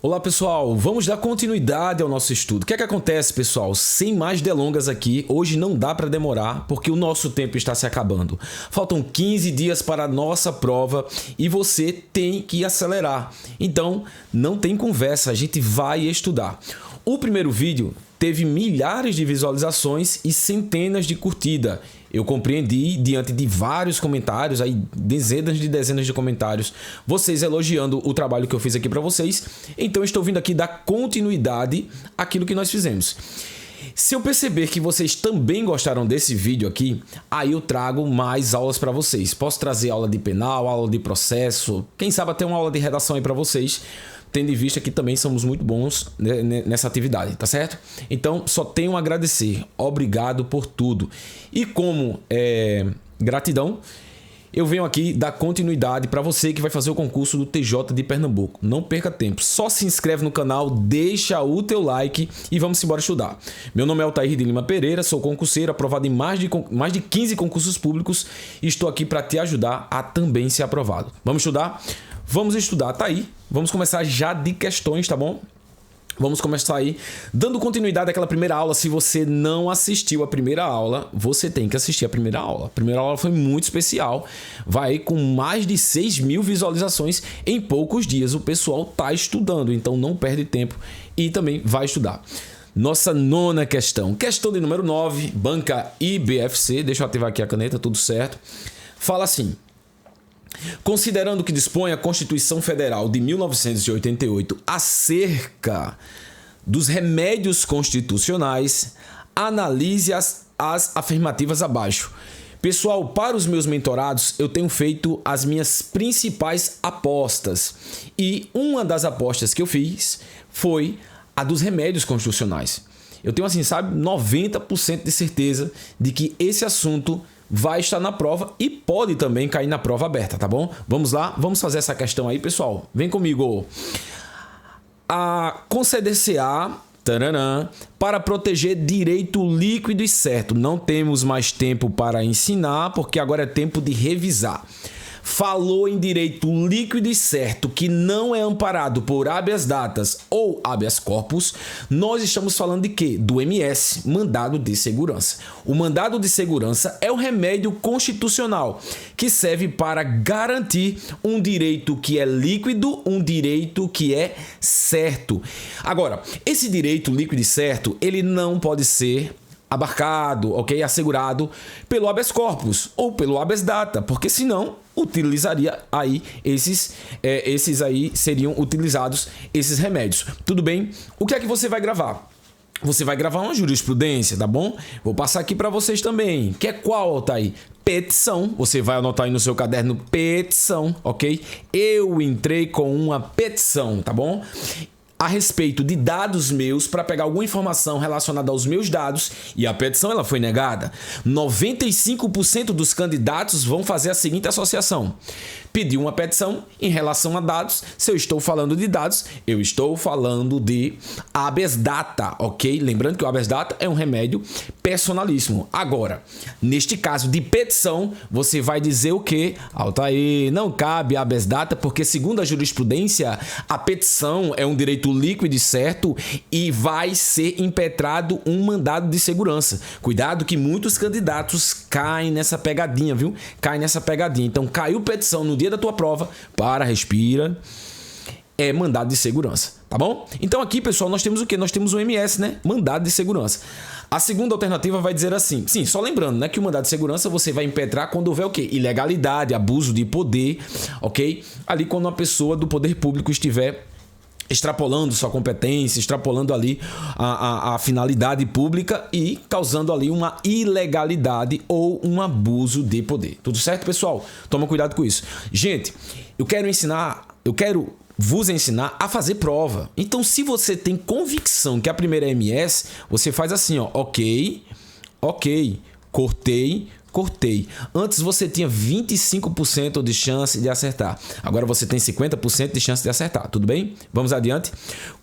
Olá pessoal, vamos dar continuidade ao nosso estudo. O que é que acontece, pessoal? Sem mais delongas aqui, hoje não dá para demorar porque o nosso tempo está se acabando. Faltam 15 dias para a nossa prova e você tem que acelerar. Então, não tem conversa, a gente vai estudar. O primeiro vídeo teve milhares de visualizações e centenas de curtidas. Eu compreendi diante de vários comentários, aí dezenas de comentários, vocês elogiando o trabalho que eu fiz aqui para vocês. Então estou vindo aqui dar continuidade àquilo que nós fizemos. Se eu perceber que vocês também gostaram desse vídeo aqui, aí eu trago mais aulas para vocês. Posso trazer aula de penal, aula de processo, quem sabe até uma aula de redação aí para vocês, tendo em vista que também somos muito bons nessa atividade, tá certo? Então, só tenho a agradecer. Obrigado por tudo. E como gratidão, eu venho aqui dar continuidade para você que vai fazer o concurso do TJ de Pernambuco. Não perca tempo. Só se inscreve no canal, deixa o teu like e vamos embora estudar. Meu nome é Altair de Lima Pereira, sou concurseiro, aprovado em mais de 15 concursos públicos e estou aqui para te ajudar a também ser aprovado. Vamos estudar? Vamos estudar, tá aí. Vamos começar já de questões, tá bom? Vamos começar aí dando continuidade àquela primeira aula. Se você não assistiu a primeira aula, você tem que assistir a primeira aula. A primeira aula foi muito especial. Vai com mais de 6.000 visualizações em poucos dias. O pessoal tá estudando, então não perde tempo e também vai estudar. Nossa nona questão. Questão de número 9, banca IBFC. Deixa eu ativar aqui a caneta, tudo certo. Fala assim: considerando que dispõe a Constituição Federal de 1988 acerca dos remédios constitucionais, analise as afirmativas abaixo. Pessoal, para os meus mentorados, eu tenho feito as minhas principais apostas. E uma das apostas que eu fiz foi a dos remédios constitucionais. Eu tenho, assim, sabe, 90% de certeza de que esse assunto vai estar na prova e pode também cair na prova aberta, tá bom? Vamos lá, vamos fazer essa questão aí, pessoal. Vem comigo. A conceder-se-á para proteger direito líquido e certo. Não temos mais tempo para ensinar, porque agora é tempo de revisar. Falou em direito líquido e certo que não é amparado por habeas datas ou habeas corpus, nós estamos falando de quê? Do MS, mandado de segurança. O mandado de segurança é um remédio constitucional que serve para garantir um direito que é líquido, um direito que é certo. Agora, esse direito líquido e certo, ele não pode ser abarcado, ok? Assegurado pelo habeas corpus ou pelo habeas data, porque senão utilizaria aí esses aí seriam utilizados esses remédios. Tudo bem? O que é que você vai gravar? Você vai gravar uma jurisprudência, tá bom? Vou passar aqui para vocês também. Que é qual, Altair? Petição. Você vai anotar aí no seu caderno petição, ok? Eu entrei com uma petição, tá bom? A respeito de dados meus para pegar alguma informação relacionada aos meus dados e a petição ela foi negada. 95% dos candidatos vão fazer a seguinte associação: pedir uma petição em relação a dados. Se eu estou falando de dados, eu estou falando de habeas data, ok? Lembrando que o habeas data é um remédio personalíssimo. Agora, neste caso de petição, você vai dizer o quê? Altair, não cabe habeas data porque, segundo a jurisprudência, a petição é um direito líquido e certo e vai ser impetrado um mandado de segurança. Cuidado que muitos candidatos caem nessa pegadinha, viu? Caem nessa pegadinha. Então, caiu petição no dia da tua prova, respira, é mandado de segurança, tá bom? Então aqui, pessoal, nós temos o quê? Nós temos o MS, né? Mandado de segurança. A segunda alternativa vai dizer assim, sim, só lembrando, né, que o mandado de segurança você vai impetrar quando houver o quê? Ilegalidade, abuso de poder, ok? Ali quando uma pessoa do poder público estiver extrapolando sua competência, extrapolando ali a finalidade pública e causando ali uma ilegalidade ou um abuso de poder. Tudo certo, pessoal? Toma cuidado com isso. Gente, eu quero vos ensinar a fazer prova. Então, se você tem convicção que a primeira é MS, você faz assim, ó, ok, cortei, Cortei. Antes você tinha 25% de chance de acertar. Agora você tem 50% de chance de acertar. Tudo bem? Vamos adiante.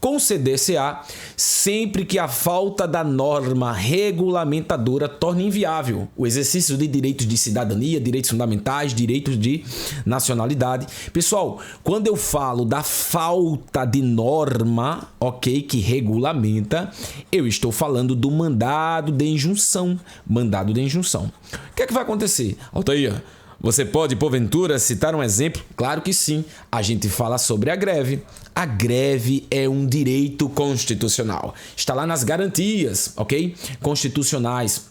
Conceder CA sempre que a falta da norma regulamentadora torne inviável o exercício de direitos de cidadania, direitos fundamentais, direitos de nacionalidade. Pessoal, quando eu falo da falta de norma, ok, que regulamenta, eu estou falando do mandado de injunção. Mandado de injunção. O que é que vai acontecer? Altair, você pode, porventura, citar um exemplo? Claro que sim. A gente fala sobre a greve. A greve é um direito constitucional. Está lá nas garantias, ok? Constitucionais.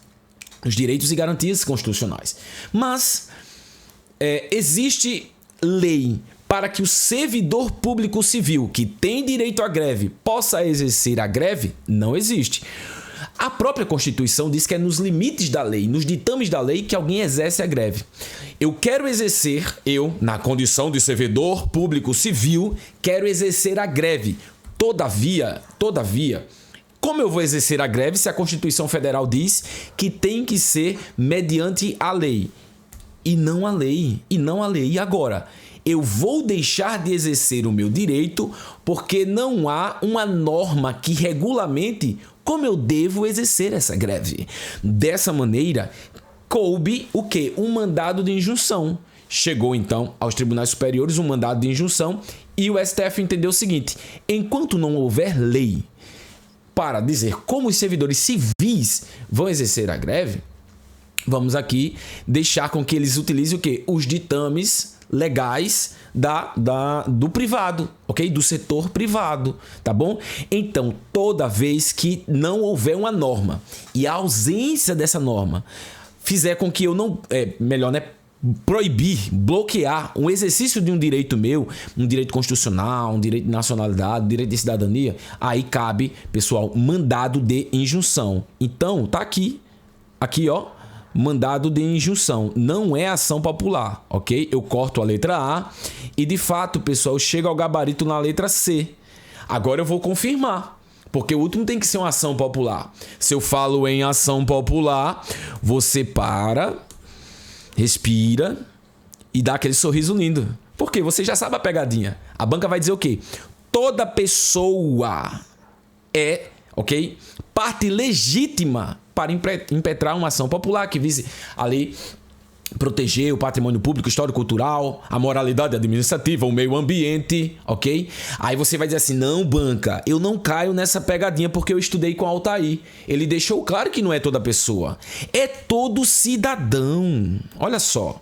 Os direitos e garantias constitucionais. Mas existe lei para que o servidor público civil que tem direito à greve possa exercer a greve? Não existe. A própria Constituição diz que é nos limites da lei, nos ditames da lei, que alguém exerce a greve. Eu quero exercer, na condição de servidor público civil, quero exercer a greve. Todavia, como eu vou exercer a greve se a Constituição Federal diz que tem que ser mediante a lei? E não a lei. E agora? Eu vou deixar de exercer o meu direito porque não há uma norma que regulamente como eu devo exercer essa greve. Dessa maneira, coube o quê? Um mandado de injunção. Chegou, então, aos tribunais superiores um mandado de injunção e o STF entendeu o seguinte: enquanto não houver lei para dizer como os servidores civis vão exercer a greve, vamos aqui deixar com que eles utilizem o quê? Os ditames legais do privado, ok? Do setor privado, tá bom? Então, toda vez que não houver uma norma e a ausência dessa norma fizer com que eu não... proibir, bloquear um exercício de um direito meu, um direito constitucional, um direito de nacionalidade, um direito de cidadania, aí cabe, pessoal, mandado de injunção. Então, tá aqui, ó, mandado de injunção, não é ação popular, ok? Eu corto a letra A e, de fato, pessoal, eu chego ao gabarito na letra C. Agora eu vou confirmar, porque o último tem que ser uma ação popular. Se eu falo em ação popular, você para, respira e dá aquele sorriso lindo. Porque você já sabe a pegadinha. A banca vai dizer o quê? Toda pessoa é, ok, parte legítima para impetrar uma ação popular que vise ali proteger o patrimônio público, histórico-cultural, a moralidade administrativa, o meio ambiente, ok? Aí você vai dizer assim, não, banca, eu não caio nessa pegadinha porque eu estudei com Altair. Ele deixou claro que não é toda pessoa, é todo cidadão. Olha só.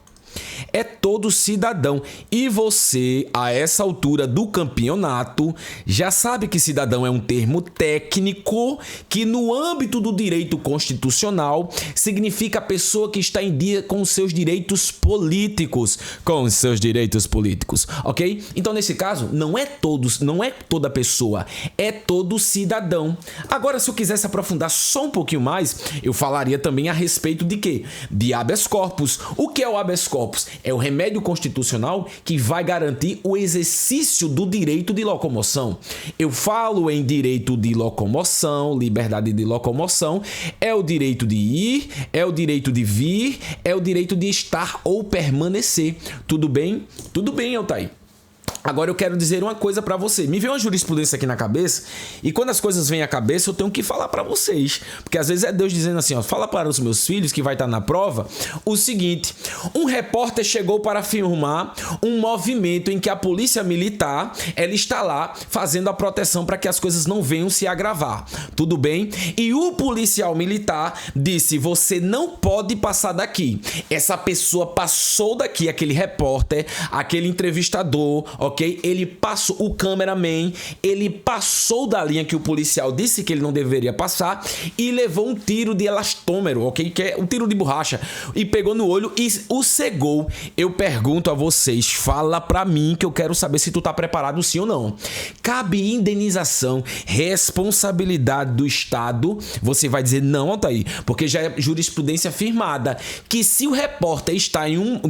É todo cidadão. E você, a essa altura do campeonato, já sabe que cidadão é um termo técnico que, no âmbito do direito constitucional, significa a pessoa que está em dia com os seus direitos políticos. Com os seus direitos políticos, ok? Então, nesse caso, não é toda pessoa, é todo cidadão. Agora, se eu quisesse aprofundar só um pouquinho mais, eu falaria também a respeito de quê? De habeas corpus. O que é o habeas corpus? É o remédio constitucional que vai garantir o exercício do direito de locomoção. Eu falo em direito de locomoção, liberdade de locomoção, é o direito de ir, é o direito de vir, é o direito de estar ou permanecer. Tudo bem? Tudo bem, Altair. Agora eu quero dizer uma coisa pra você. Me veio uma jurisprudência aqui na cabeça e quando as coisas vêm à cabeça eu tenho que falar pra vocês. Porque às vezes é Deus dizendo assim, ó, fala para os meus filhos que vai estar na prova o seguinte. Um repórter chegou para filmar um movimento em que a polícia militar, ela está lá fazendo a proteção para que as coisas não venham se agravar. Tudo bem? E o policial militar disse, você não pode passar daqui. Essa pessoa passou daqui, aquele repórter, aquele entrevistador, ok? Ele passou, o cameraman, ele passou da linha que o policial disse que ele não deveria passar e levou um tiro de elastômero, ok? Que é um tiro de borracha e pegou no olho e o cegou. Eu pergunto a vocês, fala pra mim que eu quero saber se tu tá preparado sim ou não. Cabe indenização, responsabilidade do Estado? Você vai dizer não, Altair, porque já é jurisprudência firmada que se o repórter está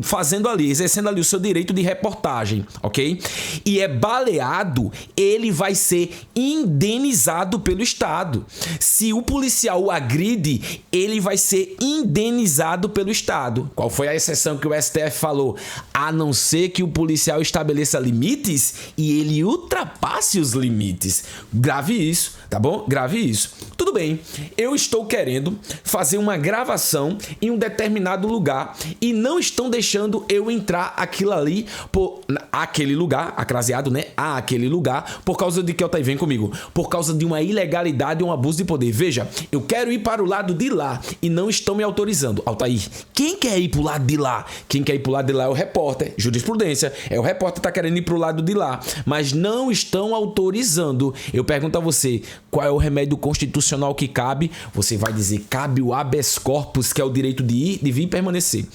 fazendo ali, exercendo ali o seu direito de reportagem, ok? e é baleado, ele vai ser indenizado pelo Estado. Se o policial o agride, ele vai ser indenizado pelo Estado. Qual foi a exceção que o STF falou? A não ser que o policial estabeleça limites e ele ultrapasse os limites. Grave isso, tá bom? Grave isso. Tudo bem, eu estou querendo fazer uma gravação em um determinado lugar e não estão deixando eu entrar aquele lugar, acraseado, né? Aquele lugar, por causa de que, Altair, vem comigo, por causa de uma ilegalidade e um abuso de poder. Veja, eu quero ir para o lado de lá e não estão me autorizando. Altair, quem quer ir para o lado de lá? Quem quer ir para o lado de lá é o repórter, jurisprudência, é o repórter que está querendo ir para o lado de lá, mas não estão autorizando. Eu pergunto a você, qual é o remédio constitucional que cabe? Você vai dizer, cabe o habeas corpus, que é o direito de ir, de vir e permanecer.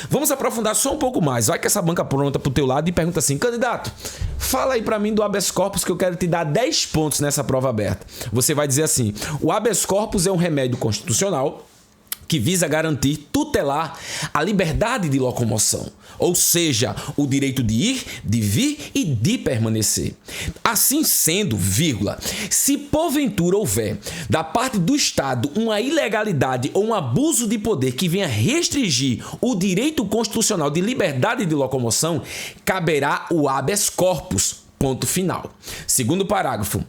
Vamos aprofundar só um pouco mais. Vai que essa banca pronta pro teu lado e pergunta assim, candidato, fala aí pra mim do habeas corpus que eu quero te dar 10 pontos nessa prova aberta. Você vai dizer assim, o habeas corpus é um remédio constitucional que visa garantir, tutelar a liberdade de locomoção, ou seja, o direito de ir, de vir e de permanecer. Assim sendo, vírgula, se porventura houver da parte do Estado uma ilegalidade ou um abuso de poder que venha restringir o direito constitucional de liberdade de locomoção, caberá o habeas corpus. Ponto final. Segundo parágrafo.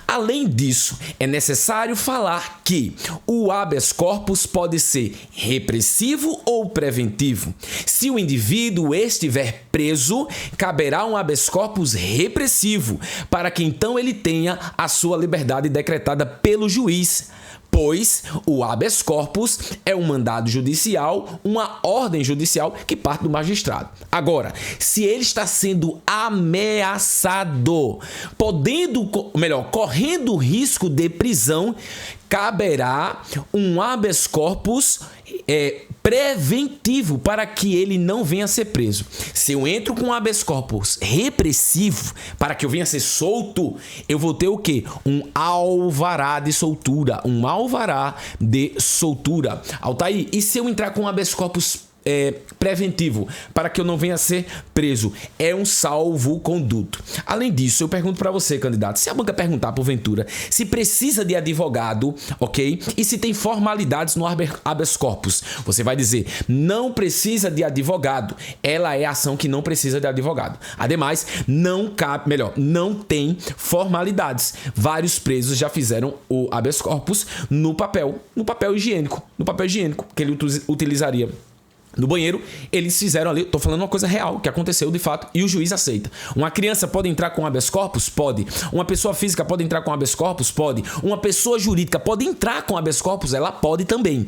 Além disso, é necessário falar que o habeas corpus pode ser repressivo ou preventivo. Se o indivíduo estiver preso, caberá um habeas corpus repressivo, para que então ele tenha a sua liberdade decretada pelo juiz. Pois o habeas corpus é um mandado judicial, uma ordem judicial que parte do magistrado. Agora, se ele está sendo ameaçado, correndo risco de prisão, caberá um habeas corpus preventivo para que ele não venha a ser preso. Se eu entro com um habeas corpus repressivo para que eu venha a ser solto, eu vou ter o quê? Um alvará de soltura. Um alvará de soltura. Altair, e se eu entrar com um habeas corpus preventivo para que eu não venha a ser preso? É um salvo-conduto. Além disso, eu pergunto para você, candidato, se a banca perguntar porventura se precisa de advogado, ok? E se tem formalidades no habeas corpus, você vai dizer, não precisa de advogado. Ela é a ação que não precisa de advogado. Ademais, não tem formalidades. Vários presos já fizeram o habeas corpus no papel higiênico, que ele utilizaria no banheiro. Eles fizeram ali, tô falando uma coisa real, que aconteceu de fato, e o juiz aceita. Uma criança pode entrar com habeas corpus? Pode. Uma pessoa física pode entrar com habeas corpus? Pode. Uma pessoa jurídica pode entrar com habeas corpus? Ela pode também.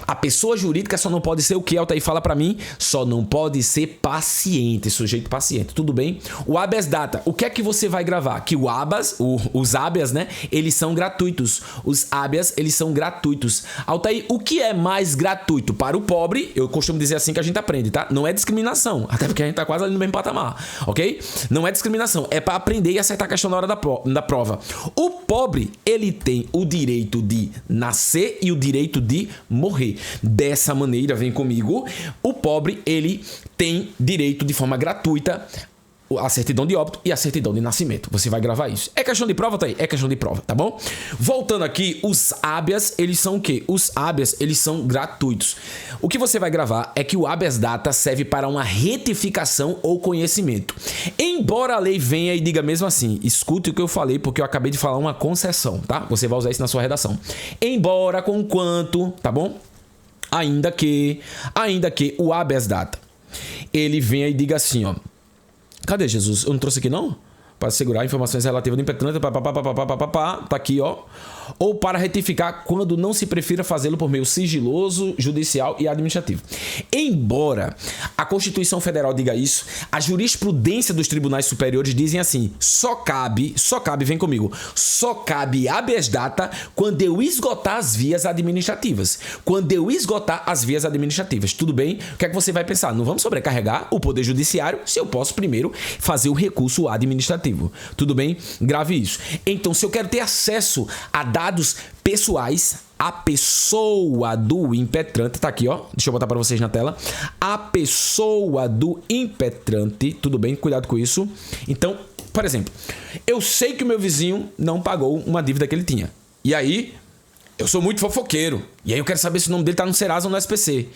A pessoa jurídica só não pode ser o que, Altair, fala pra mim? Só não pode ser paciente, sujeito paciente, tudo bem? O habeas data, o que é que você vai gravar? Que os habeas, né, eles são gratuitos. Os habeas, eles são gratuitos. Altair, o que é mais gratuito? Para o pobre, eu costumo dizer assim que a gente aprende, tá? Não é discriminação, até porque a gente tá quase ali no mesmo patamar, ok? Não é discriminação, é para aprender e acertar a questão na hora da prova. O pobre, ele tem o direito de nascer e o direito de morrer. Dessa maneira, vem comigo, o pobre, ele tem direito de forma gratuita a certidão de óbito e a certidão de nascimento. Você vai gravar isso. É questão de prova, tá aí? É questão de prova, tá bom? Voltando aqui, os habeas, eles são o quê? Os habeas, eles são gratuitos. O que você vai gravar é que o habeas data serve para uma retificação ou conhecimento. Embora a lei venha e diga mesmo assim, escute o que eu falei, porque eu acabei de falar uma concessão, tá? Você vai usar isso na sua redação. Embora, conquanto, tá bom? Ainda que o habeas data, ele venha e diga assim, ó. Cadê, Jesus? Eu não trouxe aqui, não? Para segurar informações relativas do impetrante, tá aqui, ó. Ou para retificar quando não se prefira fazê-lo por meio sigiloso, judicial e administrativo. Embora a Constituição Federal diga isso, a jurisprudência dos tribunais superiores dizem assim, só cabe, vem comigo, só cabe habeas data quando eu esgotar as vias administrativas. Tudo bem? O que é que você vai pensar? Não vamos sobrecarregar o Poder Judiciário se eu posso primeiro fazer o recurso administrativo. Tudo bem? Grave isso. Então, se eu quero ter acesso a dados pessoais, a pessoa do impetrante, tá aqui, ó, deixa eu botar para vocês na tela, a pessoa do impetrante, tudo bem? Cuidado com isso. Então, Por exemplo, eu sei que o meu vizinho não pagou uma dívida que ele tinha. E aí, eu sou muito fofoqueiro. E aí eu quero saber se o nome dele tá no Serasa ou no SPC.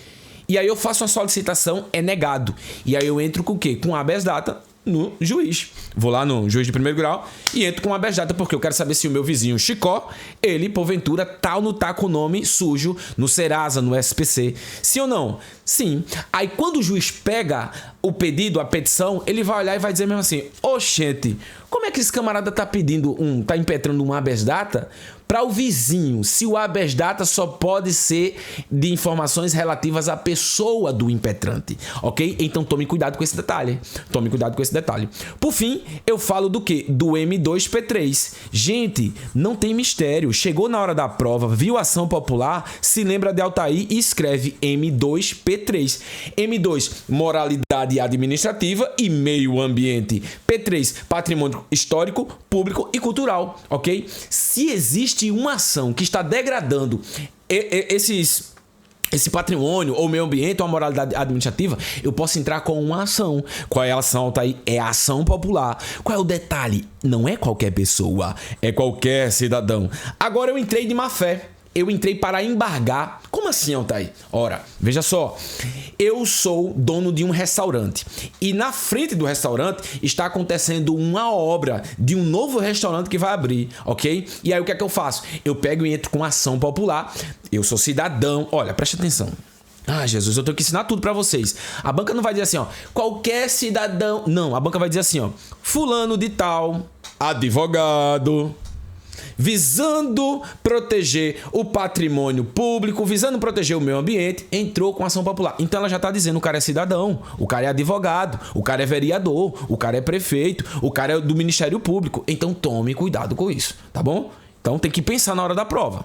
E aí eu faço uma solicitação, é negado. E aí eu entro com o quê? Com habeas data no juiz. Vou lá no juiz de primeiro grau e entro com habeas data porque eu quero saber se o meu vizinho Chicó, ele, porventura, tá ou não tá com o nome sujo no Serasa, no SPC. Sim ou não? Sim. Aí quando o juiz pega o pedido, a petição, ele vai olhar e vai dizer mesmo assim: oxente, como é que esse camarada tá pedindo tá impetrando um habeas data para o vizinho, se o habeas data só pode ser de informações relativas à pessoa do impetrante, ok? Então tome cuidado com esse detalhe. Tome cuidado com esse detalhe. Por fim, eu falo do quê? Do M2P3. Gente, não tem mistério. Chegou na hora da prova, viu ação popular, se lembra de Altair e escreve M2P3. M2, moralidade administrativa e meio ambiente. P3, patrimônio histórico, público e cultural, ok? Se existe uma ação que está degradando esse patrimônio ou meio ambiente ou a moralidade administrativa, eu posso entrar com uma ação. Qual é a ação, Altair? É a ação popular. Qual é o detalhe? Não é qualquer pessoa, é qualquer cidadão. Agora eu entrei de má fé. Eu entrei para embargar. Como assim, Altair? Ora, veja só. Eu sou dono de um restaurante. E na frente do restaurante está acontecendo uma obra de um novo restaurante que vai abrir, ok? E aí o que é que eu faço? Eu pego e entro com ação popular. Eu sou cidadão. Olha, preste atenção. Ah, Jesus, eu tenho que ensinar tudo pra vocês. A banca não vai dizer assim, ó, qualquer cidadão. Não, a banca vai dizer assim, ó, fulano de tal, advogado, visando proteger o patrimônio público, visando proteger o meio ambiente, entrou com ação popular. Então ela já está dizendo, o cara é cidadão, o cara é advogado, o cara é vereador, o cara é prefeito, o cara é do Ministério Público. Então tome cuidado com isso, tá bom? Então tem que pensar na hora da prova.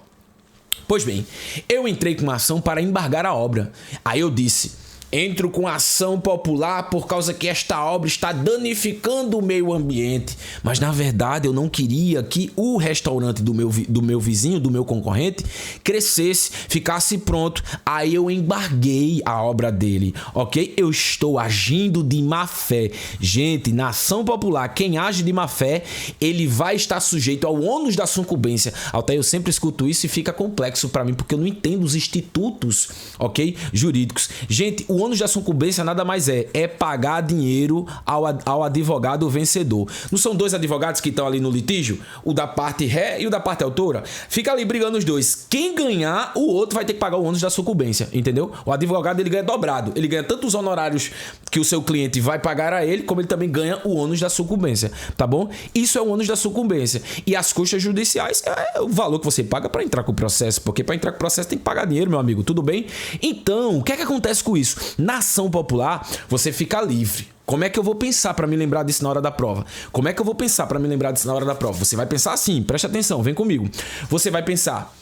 Pois bem, eu entrei com uma ação para embargar a obra. Aí eu disse: entro com ação popular por causa que esta obra está danificando o meio ambiente. Mas, na verdade, eu não queria que o restaurante do meu vizinho, do meu concorrente, crescesse, ficasse pronto. Aí eu embarguei a obra dele, ok? Eu estou agindo de má fé. Gente, na ação popular, quem age de má fé, ele vai estar sujeito ao ônus da sucumbência. Até eu sempre escuto isso e fica complexo para mim, porque eu não entendo os institutos, ok? Jurídicos. Gente, o ônus da sucumbência nada mais é pagar dinheiro ao advogado vencedor. Não são dois advogados que estão ali no litígio? O da parte ré e o da parte autora? Fica ali brigando os dois. Quem ganhar, o outro vai ter que pagar o ônus da sucumbência, entendeu? O advogado, ele ganha dobrado. Ele ganha tanto os honorários que o seu cliente vai pagar a ele, como ele também ganha o ônus da sucumbência, tá bom? Isso é o ônus da sucumbência. E as custas judiciais é o valor que você paga para entrar com o processo, porque para entrar com o processo tem que pagar dinheiro, meu amigo, tudo bem? Então, o que é que acontece com isso? Na ação popular, você fica livre. Como é que eu vou pensar para me lembrar disso na hora da prova? Como é que eu vou pensar para me lembrar disso na hora da prova? Você vai pensar assim, preste atenção, vem comigo. Você vai pensar: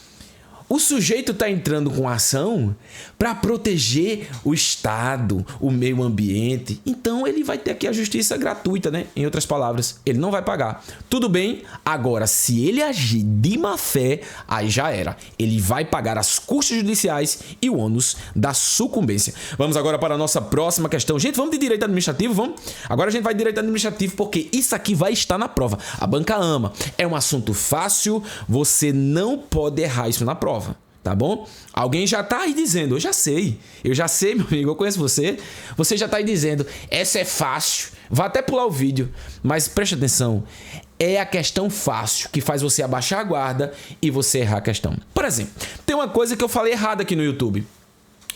o sujeito está entrando com ação para proteger o Estado, o meio ambiente. Então ele vai ter aqui a justiça gratuita, né? Em outras palavras, ele não vai pagar. Tudo bem? Agora, se ele agir de má fé, aí já era. Ele vai pagar as custas judiciais e o ônus da sucumbência. Vamos agora para a nossa próxima questão. Gente, vamos de direito administrativo? Vamos? Agora a gente vai de direito administrativo porque isso aqui vai estar na prova. A banca ama. É um assunto fácil, você não pode errar isso na prova. Tá bom? Alguém já tá aí dizendo: eu já sei, meu amigo, eu conheço você. Você já tá aí dizendo: essa é fácil. Vá até pular o vídeo, mas preste atenção. É a questão fácil que faz você abaixar a guarda e você errar a questão. Por exemplo, tem uma coisa que eu falei errado aqui no YouTube.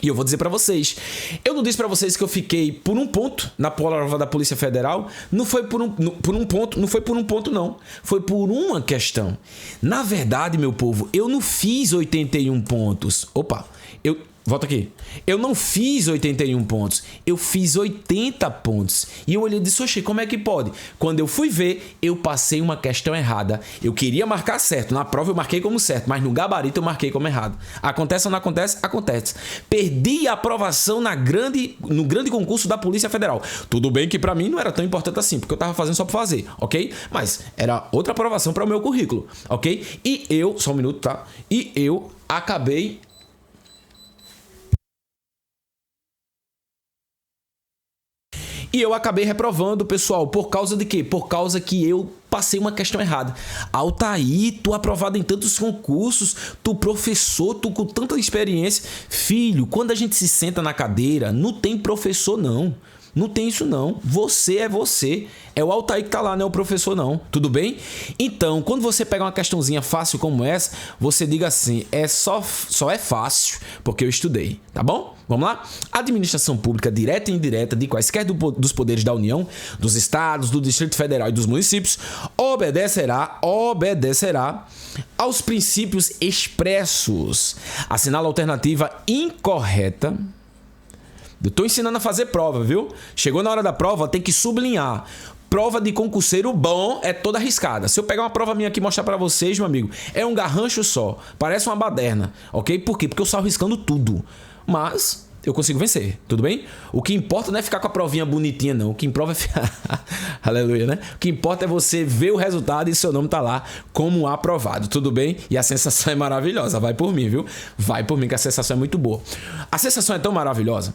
E eu vou dizer pra vocês, eu não disse pra vocês que eu fiquei por um ponto na prova da Polícia Federal? Não foi por um ponto, não foi por um ponto não. Foi por uma questão. Na verdade, meu povo, eu não fiz 81 pontos. Opa, volta aqui. Eu não fiz 81 pontos. Eu fiz 80 pontos. E eu olhei e disse: oxe, como é que pode? Quando eu fui ver, eu passei uma questão errada. Eu queria marcar certo. Na prova eu marquei como certo, mas no gabarito eu marquei como errado. Acontece ou não acontece? Acontece. Perdi a aprovação no grande concurso da Polícia Federal. Tudo bem que pra mim não era tão importante assim, porque eu tava fazendo só pra fazer, ok? Mas era outra aprovação para o meu currículo, ok? E eu, só um minuto, tá? E eu acabei... E eu acabei reprovando, pessoal, por causa de quê? Por causa que eu passei uma questão errada. Altair, tu aprovado em tantos concursos, tu professor, tu com tanta experiência. Filho, quando a gente se senta na cadeira, não tem professor não. Não tem isso não. Você é você. É o Altair que tá lá, não é o professor não. Tudo bem? Então, quando você pega uma questãozinha fácil como essa, você diga assim, só é fácil porque eu estudei, tá bom? Vamos lá? Administração pública direta e indireta de quaisquer dos poderes da União, dos estados, do Distrito Federal e dos municípios, obedecerá aos princípios expressos. Assinala a alternativa incorreta. Eu tô ensinando a fazer prova, viu? Chegou na hora da prova, tem que sublinhar. Prova de concurseiro bom é toda arriscada. Se eu pegar uma prova minha aqui e mostrar pra vocês, meu amigo, é um garrancho só. Parece uma baderna, ok? Por quê? Porque eu saio arriscando tudo. Mas eu consigo vencer, tudo bem? O que importa não é ficar com a provinha bonitinha, não. O que importa é ficar... Aleluia, né? O que importa é você ver o resultado e seu nome tá lá como aprovado, tudo bem? E a sensação é maravilhosa. Vai por mim, viu? Vai por mim, que a sensação é muito boa. A sensação é tão maravilhosa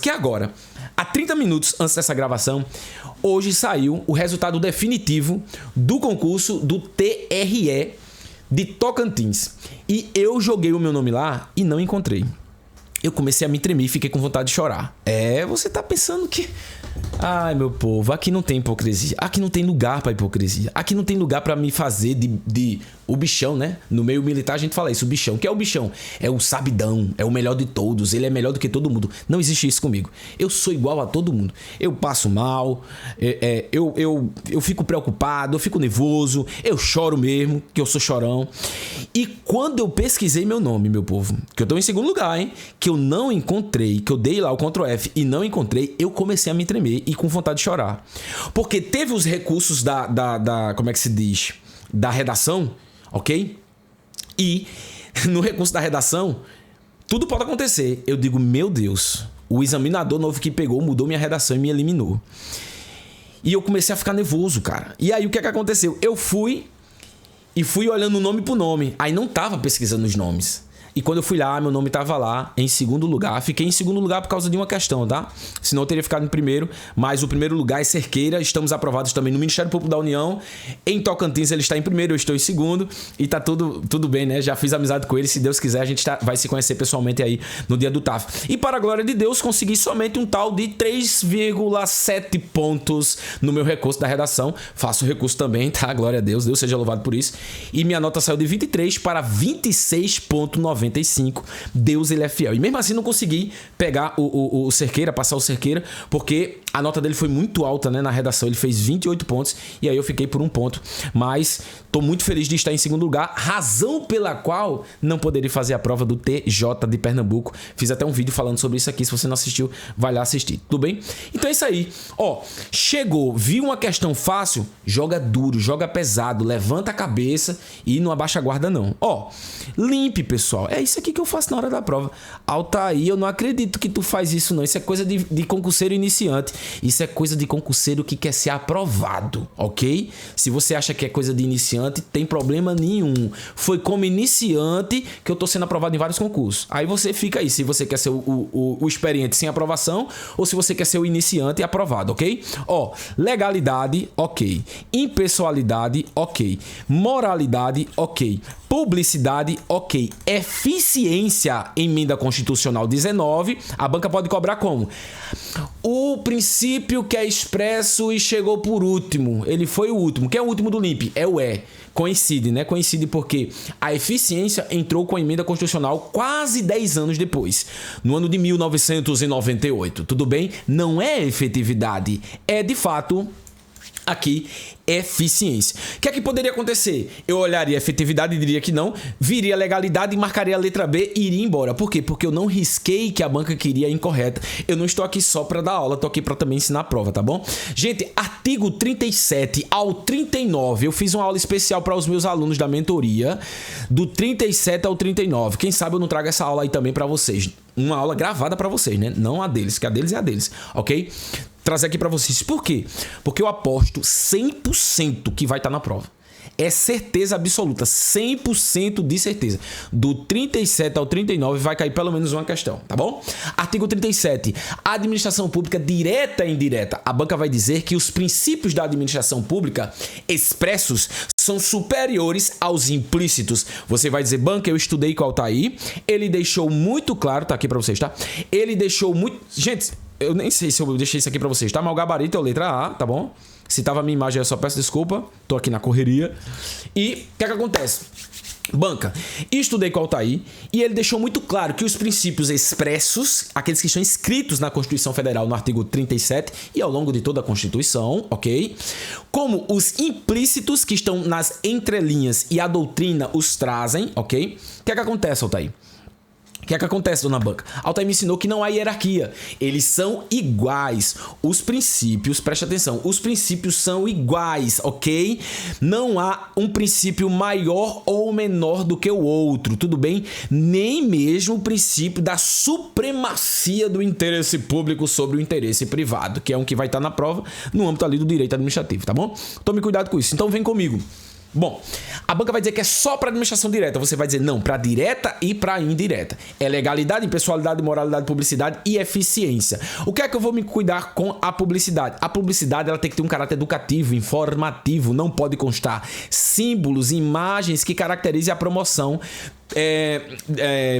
que agora, há 30 minutos antes dessa gravação, hoje saiu o resultado definitivo do concurso do TRE de Tocantins. E eu joguei o meu nome lá e não encontrei. Eu comecei a me tremer e fiquei com vontade de chorar. Você tá pensando que... Ai, meu povo, aqui não tem hipocrisia. Aqui não tem lugar pra hipocrisia. Aqui não tem lugar pra me fazer de o bichão, né? No meio militar a gente fala isso, o bichão. O que é o bichão? É o sabidão, é o melhor de todos, ele é melhor do que todo mundo. Não existe isso comigo. Eu sou igual a todo mundo. Eu passo mal, eu fico preocupado, eu fico nervoso, eu choro mesmo, que eu sou chorão. E quando eu pesquisei meu nome, meu povo, que eu tô em segundo lugar, hein? Que eu não encontrei, que eu dei lá o Ctrl F e não encontrei, eu comecei a me tremer e com vontade de chorar. Porque teve os recursos como é que se diz? Da redação, ok? E no recurso da redação, tudo pode acontecer. Eu digo, meu Deus, o examinador novo que pegou mudou minha redação e me eliminou. E eu comecei a ficar nervoso, cara. E aí o que é que aconteceu? Eu fui olhando nome por nome. Aí não tava pesquisando os nomes. E quando eu fui lá, meu nome tava lá em segundo lugar. Fiquei em segundo lugar por causa de uma questão, tá? Senão eu teria ficado em primeiro. Mas o primeiro lugar é Cerqueira. Estamos aprovados também no Ministério Público da União. Em Tocantins ele está em primeiro, eu estou em segundo. E tá tudo bem, né? Já fiz amizade com ele. Se Deus quiser, a gente vai se conhecer pessoalmente aí no dia do TAF. E para a glória de Deus, consegui somente um tal de 3,7 pontos no meu recurso da redação. Faço recurso também, tá? Glória a Deus. Deus seja louvado por isso. E minha nota saiu de 23 para 26,95. Deus, ele é fiel. E mesmo assim não consegui pegar o Cerqueira, passar o Cerqueira, porque a nota dele foi muito alta, né? Na redação ele fez 28 pontos e aí eu fiquei por um ponto. Mas tô muito feliz de estar em segundo lugar, razão pela qual não poderia fazer a prova do TJ de Pernambuco. Fiz até um vídeo falando sobre isso aqui, se você não assistiu, vai lá assistir, tudo bem? Então é isso aí. Chegou, viu uma questão fácil, joga duro, joga pesado, levanta a cabeça e não abaixa a guarda não. Limpe, pessoal. É isso aqui que eu faço na hora da prova. Altair, eu não acredito que tu faz isso não. Isso é coisa de concurseiro iniciante. Isso é coisa de concurseiro que quer ser aprovado, ok? Se você acha que é coisa de iniciante, tem problema nenhum. Foi como iniciante que eu tô sendo aprovado em vários concursos. Aí você fica aí, se você quer ser o experiente sem aprovação ou se você quer ser o iniciante aprovado, ok? Legalidade, ok. Impessoalidade, ok. Moralidade, ok. Publicidade, ok. Eficiência, emenda constitucional 19, a banca pode cobrar como? O princípio que é expresso e chegou por último. Ele foi o último. Quem é o último do LIMP? É o E. Coincide, né? Coincide porque a eficiência entrou com a emenda constitucional quase 10 anos depois, no ano de 1998. Tudo bem? Não é efetividade. É, de fato, aqui, eficiência. O que é que poderia acontecer? Eu olharia a efetividade e diria que não, viria a legalidade e marcaria a letra B e iria embora. Por quê? Porque eu não risquei que a banca queria incorreta. Eu não estou aqui só para dar aula, estou aqui para também ensinar a prova, tá bom? Gente, artigo 37 ao 39, eu fiz uma aula especial para os meus alunos da mentoria, do 37 ao 39. Quem sabe eu não trago essa aula aí também para vocês. Uma aula gravada para vocês, né? Não a deles, que a deles é a deles, ok? Trazer aqui para vocês. Por quê? Porque eu aposto 100% que vai estar na prova. É certeza absoluta, 100% de certeza. Do 37 ao 39 vai cair pelo menos uma questão, tá bom? Artigo 37. Administração pública direta e indireta. A banca vai dizer que os princípios da administração pública expressos são superiores aos implícitos. Você vai dizer, banca, eu estudei com o Altair, ele deixou muito claro, tá aqui pra vocês, tá? Ele deixou muito... Gente, eu nem sei se eu deixei isso aqui pra vocês, tá? Mas o gabarito é a letra A, tá bom? Se tava a minha imagem, eu só peço desculpa. Tô aqui na correria. E o que acontece? Banca, estudei com o Altair e ele deixou muito claro que os princípios expressos, aqueles que estão escritos na Constituição Federal no artigo 37 e ao longo de toda a Constituição, ok? Como os implícitos que estão nas entrelinhas e a doutrina os trazem, ok? O que acontece, Altair? O que acontece, dona Banca? Altair me ensinou que não há hierarquia. Eles são iguais. Os princípios, preste atenção, os princípios são iguais, ok? Não há um princípio maior ou menor do que o outro, tudo bem? Nem mesmo o princípio da supremacia do interesse público sobre o interesse privado, que é um que vai estar na prova no âmbito ali do direito administrativo, tá bom? Tome cuidado com isso. Então vem comigo. Bom, a banca vai dizer que é só para administração direta. Você vai dizer não, para direta e para indireta. É legalidade, impessoalidade, moralidade, publicidade e eficiência. O que é que eu vou me cuidar com a publicidade? A publicidade ela tem que ter um caráter educativo, informativo. Não pode constar símbolos, imagens que caracterizem a promoção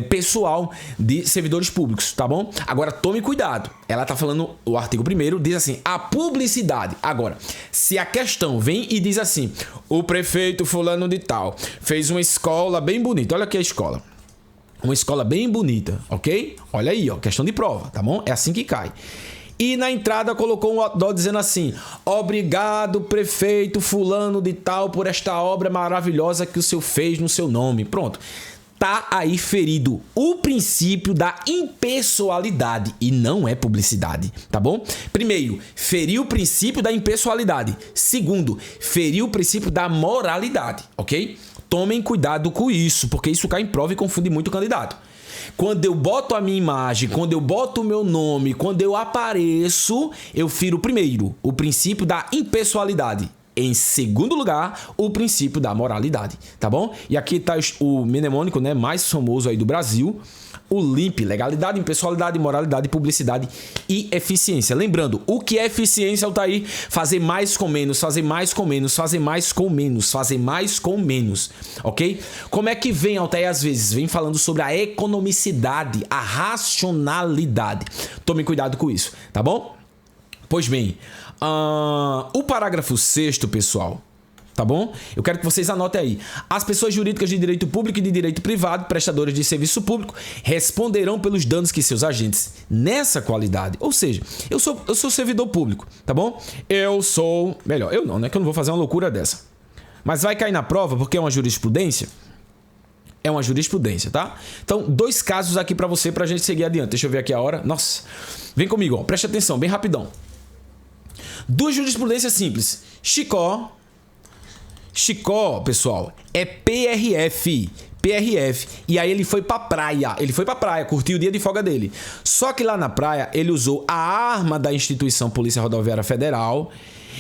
pessoal de servidores públicos, tá bom? Agora, tome cuidado. Ela tá falando, o artigo 1º diz assim, a publicidade. Agora, se a questão vem e diz assim, o prefeito fulano de tal fez uma escola bem bonita. Olha aqui a escola. Uma escola bem bonita, ok? Olha aí, ó, questão de prova, tá bom? É assim que cai. E na entrada colocou um outdoor dizendo assim, obrigado prefeito fulano de tal por esta obra maravilhosa que o senhor fez no seu nome. Pronto. Tá aí ferido o princípio da impessoalidade e não é publicidade, tá bom? Primeiro, feriu o princípio da impessoalidade. Segundo, feriu o princípio da moralidade, ok? Tomem cuidado com isso, porque isso cai em prova e confunde muito o candidato. Quando eu boto a minha imagem, quando eu boto o meu nome, quando eu apareço, eu firo primeiro o princípio da impessoalidade. Em segundo lugar, o princípio da moralidade, tá bom? E aqui tá o mnemônico, né, mais famoso aí do Brasil, o LIMP, legalidade, impessoalidade, moralidade, publicidade e eficiência. Lembrando, o que é eficiência, Altair? Fazer mais com menos, fazer mais com menos, fazer mais com menos, fazer mais com menos, ok? Como é que vem, Altair, às vezes? Vem falando sobre a economicidade, a racionalidade. Tome cuidado com isso, tá bom? Pois bem, o parágrafo 6º, pessoal, tá bom? Eu quero que vocês anotem aí. As pessoas jurídicas de direito público e de direito privado, prestadores de serviço público, responderão pelos danos que seus agentes, nessa qualidade, ou seja, eu sou servidor público, tá bom? Eu não, né? Que eu não vou fazer uma loucura dessa. Mas vai cair na prova porque é uma jurisprudência. É uma jurisprudência, tá? Então, 2 casos aqui pra você, pra gente seguir adiante. Deixa eu ver aqui a hora. Nossa, vem comigo, ó. Preste atenção, bem rapidão. 2 jurisprudências simples. Chicó, pessoal, é PRF. E aí ele foi pra praia. Curtiu o dia de folga dele. Só que lá na praia, ele usou a arma da instituição Polícia Rodoviária Federal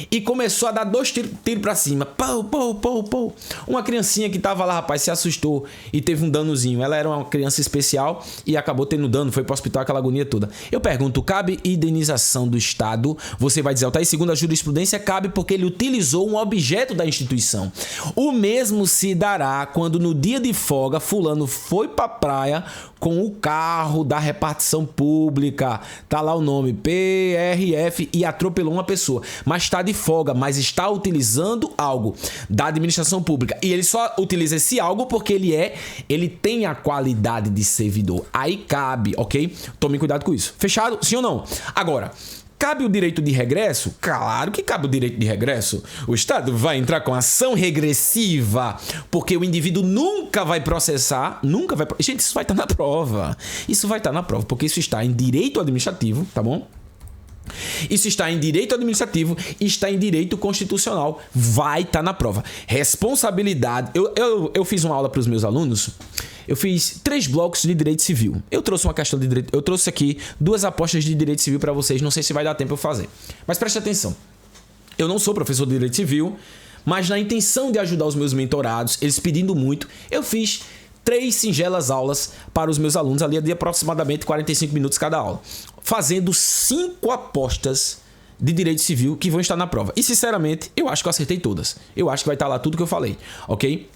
e começou a dar 2 tiros pra cima. Pou. Uma criancinha que tava lá, rapaz, se assustou e teve um danozinho. Ela era uma criança especial e acabou tendo dano, foi pro hospital, aquela agonia toda. Eu pergunto, cabe indenização do Estado? Você vai dizer, tá aí, segundo a jurisprudência, cabe porque ele utilizou um objeto da instituição. O mesmo se dará quando no dia de folga, fulano foi pra praia com o carro da repartição pública. Tá lá o nome, PRF, e atropelou uma pessoa. Mas tá de folga, mas está utilizando algo da administração pública. E ele só utiliza esse algo porque ele tem a qualidade de servidor. Aí cabe, ok? Tome cuidado com isso. Fechado? Sim ou não? Agora, cabe o direito de regresso? Claro que cabe o direito de regresso. O Estado vai entrar com ação regressiva, porque o indivíduo nunca vai processar, Gente, isso vai estar na prova. Isso vai estar na prova, porque isso está em direito administrativo, tá bom? Isso está em direito administrativo e está em direito constitucional. Vai estar na prova. Responsabilidade. Eu fiz uma aula para os meus alunos. Eu fiz 3 blocos de direito civil. Eu trouxe uma questão de direito. Eu trouxe aqui 2 apostas de direito civil para vocês. Não sei se vai dar tempo eu fazer. Mas preste atenção. Eu não sou professor de direito civil, mas na intenção de ajudar os meus mentorados, eles pedindo muito, eu fiz 3 singelas aulas para os meus alunos, ali de aproximadamente 45 minutos cada aula, fazendo 5 apostas de direito civil que vão estar na prova. E sinceramente, eu acho que eu acertei todas. Eu acho que vai estar lá tudo que eu falei, ok?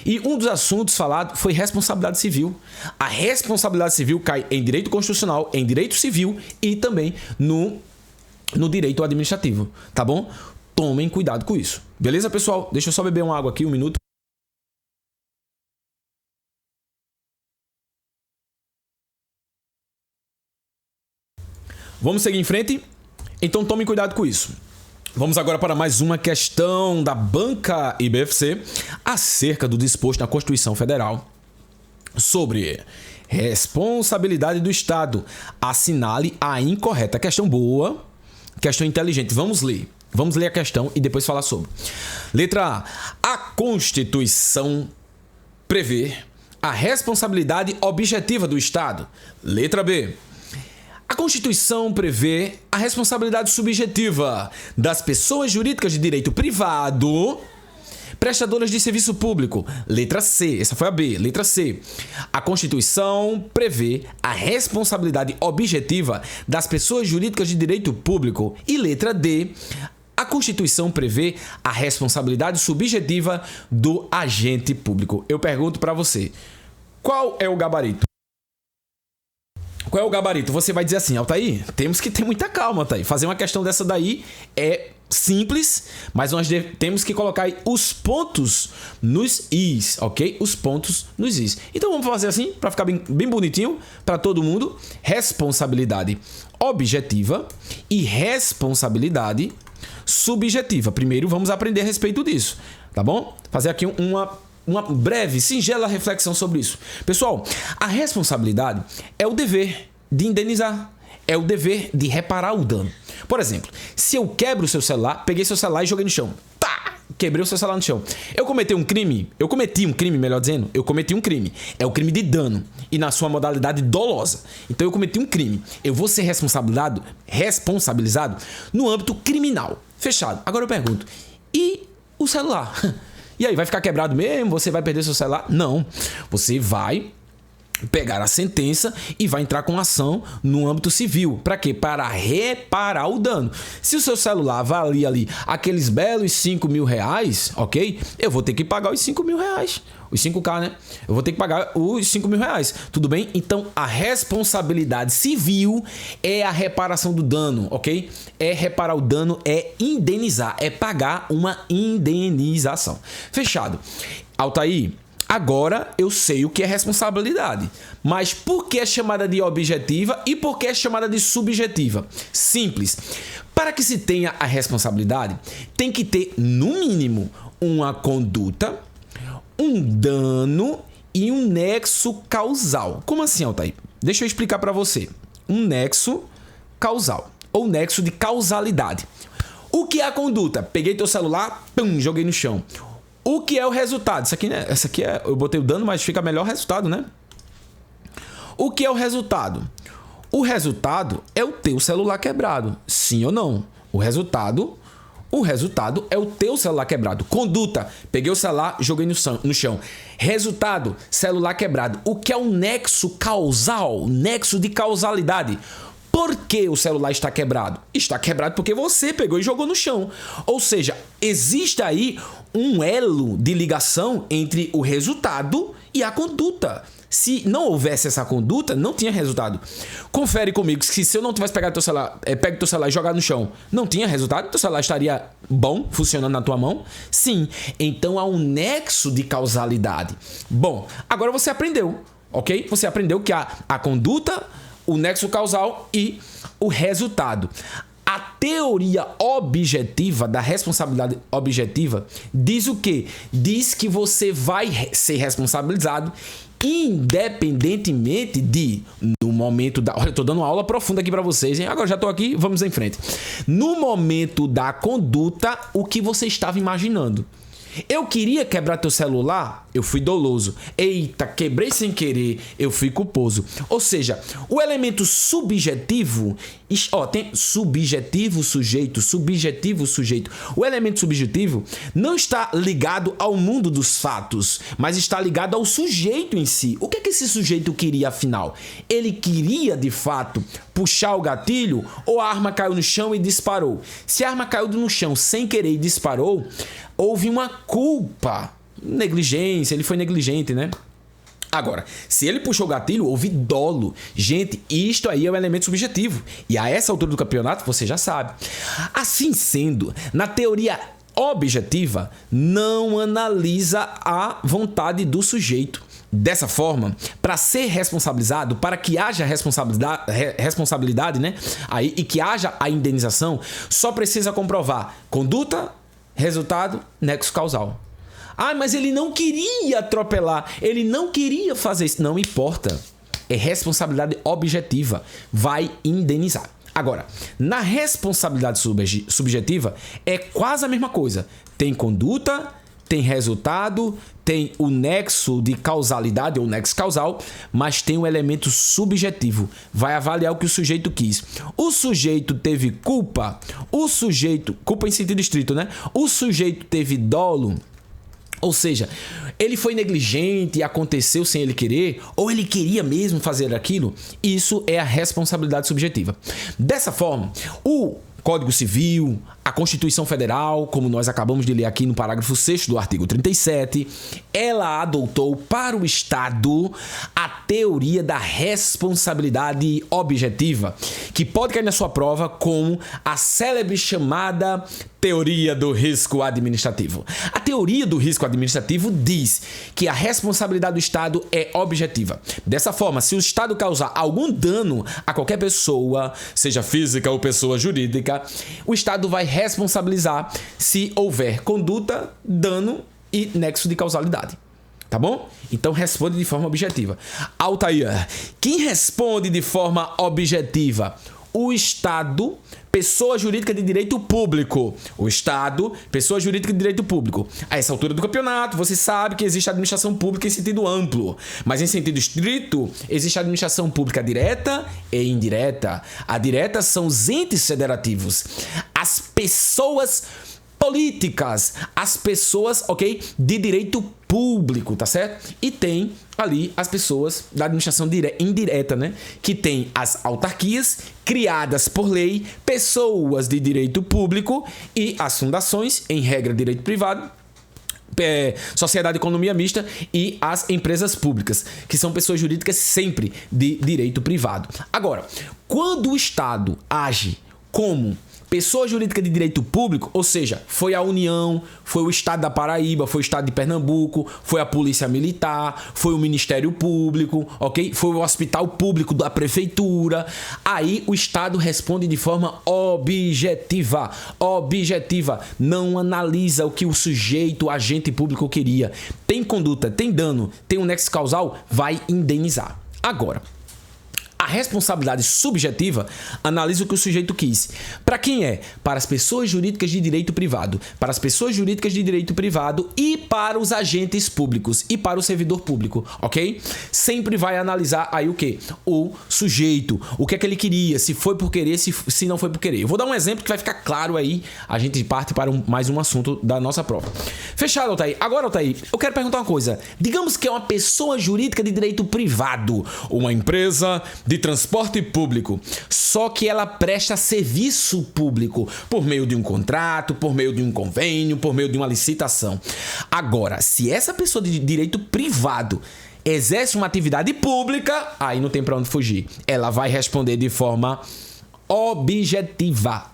E um dos assuntos falado foi responsabilidade civil. A responsabilidade civil cai em direito constitucional, em direito civil e também no direito administrativo, tá bom? Tomem cuidado com isso. Beleza, pessoal? Deixa eu só beber uma água aqui, 1 minuto. Vamos seguir em frente? Então tomem cuidado com isso. Vamos agora para mais uma questão da banca IBFC acerca do disposto na Constituição Federal sobre responsabilidade do Estado. Assinale a incorreta. Questão boa, questão inteligente. Vamos ler. Vamos ler a questão e depois falar sobre. Letra A. A Constituição prevê a responsabilidade objetiva do Estado. Letra B. A Constituição prevê a responsabilidade subjetiva das pessoas jurídicas de direito privado prestadoras de serviço público. Letra C. Essa foi a B. Letra C. A Constituição prevê a responsabilidade objetiva das pessoas jurídicas de direito público. E letra D. A Constituição prevê a responsabilidade subjetiva do agente público. Eu pergunto para você, qual é o gabarito? Qual é o gabarito? Você vai dizer assim, Altair, temos que ter muita calma, Altair. Fazer uma questão dessa daí é simples, mas nós temos que colocar aí os pontos nos is, ok? Os pontos nos is. Então vamos fazer assim, para ficar bem bonitinho para todo mundo. Responsabilidade objetiva e responsabilidade subjetiva. Primeiro vamos aprender a respeito disso, tá bom? Fazer aqui uma breve, singela reflexão sobre isso. Pessoal, a responsabilidade é o dever de indenizar, é o dever de reparar o dano. Por exemplo, se eu quebro o seu celular, peguei seu celular e joguei no chão. Tá! Quebrei o seu celular no chão. Eu cometi um crime, melhor dizendo. Eu cometi um crime. É o crime de dano e na sua modalidade dolosa. Então eu cometi um crime. Eu vou ser responsabilizado no âmbito criminal. Fechado. Agora eu pergunto, e o celular? E aí, vai ficar quebrado mesmo? Você vai perder seu celular? Não. Você vai pegar a sentença e vai entrar com ação no âmbito civil. Para quê? Para reparar o dano. Se o seu celular valia ali aqueles belos 5 mil reais, ok? Eu vou ter que pagar os 5 mil reais. Os 5K, né? Eu vou ter que pagar os 5 mil reais. Tudo bem? Então, a responsabilidade civil é a reparação do dano, ok? É reparar o dano, é indenizar, é pagar uma indenização. Fechado. Altair, agora eu sei o que é responsabilidade. Mas por que é chamada de objetiva e por que é chamada de subjetiva? Simples. Para que se tenha a responsabilidade, tem que ter, no mínimo, uma conduta, um dano e um nexo causal. Como assim, Altair? Deixa eu explicar para você. Um nexo causal ou nexo de causalidade. O que é a conduta? Peguei teu celular, pum, joguei no chão. O que é o resultado? Isso aqui, né? Essa aqui é, eu botei o dano, mas fica melhor o resultado, né? O que é o resultado? O resultado é o teu celular quebrado. Sim ou não? O resultado é o teu celular quebrado. Conduta, peguei o celular, joguei no chão. Resultado, celular quebrado. O que é um nexo causal? Nexo de causalidade. Por que o celular está quebrado? Está quebrado porque você pegou e jogou no chão. Ou seja, existe aí um elo de ligação entre o resultado e a conduta. Se não houvesse essa conduta, não tinha resultado. Confere comigo que se eu não tivesse pegado teu celular, pego teu celular e jogado no chão, não tinha resultado? Teu celular estaria bom, funcionando na tua mão? Sim. Então há um nexo de causalidade. Bom, agora você aprendeu, ok? Você aprendeu que há a conduta, o nexo causal e o resultado. A teoria objetiva da responsabilidade objetiva diz o quê? Diz que você vai ser responsabilizado independentemente de, no momento da... Olha, eu tô dando uma aula profunda aqui para vocês, hein? Agora já tô aqui, vamos em frente. No momento da conduta, o que você estava imaginando? Eu queria quebrar teu celular? eu fui doloso. Eita, quebrei sem querer, eu fui culposo. Ou seja, o elemento subjetivo, tem subjetivo, sujeito. O elemento subjetivo não está ligado ao mundo dos fatos, mas está ligado ao sujeito em si. O que é que esse sujeito queria, afinal? Ele queria, de fato, puxar o gatilho ou a arma caiu no chão e disparou? Se a arma caiu no chão sem querer e disparou, houve uma culpa. Negligência, ele foi negligente, né? Agora, se ele puxou o gatilho, houve dolo. Gente, isto aí é um elemento subjetivo. E a essa altura do campeonato, você já sabe. Assim sendo, na teoria objetiva, não analisa a vontade do sujeito. Dessa forma, para ser responsabilizado, para que haja responsabilidade, né? Aí, e que haja a indenização, só precisa comprovar conduta, resultado, nexo causal. Ah, mas ele não queria atropelar, ele não queria fazer isso. Não importa, é responsabilidade objetiva, vai indenizar. Agora, na responsabilidade subjetiva, é quase a mesma coisa. Tem conduta, tem resultado, tem o nexo de causalidade ou nexo causal, mas tem um elemento subjetivo. Vai avaliar o que o sujeito quis. O sujeito teve culpa, culpa em sentido estrito, né? O sujeito teve dolo, ou seja, ele foi negligente e aconteceu sem ele querer, ou ele queria mesmo fazer aquilo. Isso é a responsabilidade subjetiva. Dessa forma, o Código Civil, a Constituição Federal, como nós acabamos de ler aqui no parágrafo 6º do artigo 37, ela adotou para o Estado a teoria da responsabilidade objetiva, que pode cair na sua prova como a célebre chamada teoria do risco administrativo. A teoria do risco administrativo diz que a responsabilidade do Estado é objetiva. Dessa forma, se o Estado causar algum dano a qualquer pessoa, seja física ou pessoa jurídica, o Estado vai responsabilizar se houver conduta, dano e nexo de causalidade. Tá bom? Então responde de forma objetiva. Altair, quem responde de forma objetiva? O Estado, pessoa jurídica de direito público. O Estado, pessoa jurídica de direito público. A essa altura do campeonato, você sabe que existe a administração pública em sentido amplo. Mas em sentido estrito, existe a administração pública direta e indireta. A direta são os entes federativos. As pessoas políticas, as pessoas, ok, de direito público, tá certo? E tem ali as pessoas da administração indireta, né? Que tem as autarquias criadas por lei, pessoas de direito público e as fundações, em regra, direito privado, sociedade de economia mista e as empresas públicas, que são pessoas jurídicas sempre de direito privado. Agora, quando o Estado age como pessoa jurídica de direito público, ou seja, foi a União, foi o Estado da Paraíba, foi o Estado de Pernambuco, foi a Polícia Militar, foi o Ministério Público, ok? Foi o Hospital Público da Prefeitura. Aí o Estado responde de forma objetiva. Objetiva. Não analisa o que o sujeito, o agente público queria. Tem conduta, tem dano, tem um nexo causal, vai indenizar. Agora, a responsabilidade subjetiva analisa o que o sujeito quis. Para quem é? Para as pessoas jurídicas de direito privado. Para as pessoas jurídicas de direito privado e para os agentes públicos e para o servidor público, ok? Sempre vai analisar aí o quê? O sujeito, o que é que ele queria, se foi por querer, se não foi por querer. Eu vou dar um exemplo que vai ficar claro aí, a gente parte para mais um assunto da nossa prova. Fechado, Altair? Agora, Altair, eu quero perguntar uma coisa. Digamos que é uma pessoa jurídica de direito privado, uma empresa de transporte público, só que ela presta serviço público por meio de um contrato, por meio de um convênio, por meio de uma licitação. Agora, se essa pessoa de direito privado exerce uma atividade pública, aí não tem para onde fugir. Ela vai responder de forma objetiva,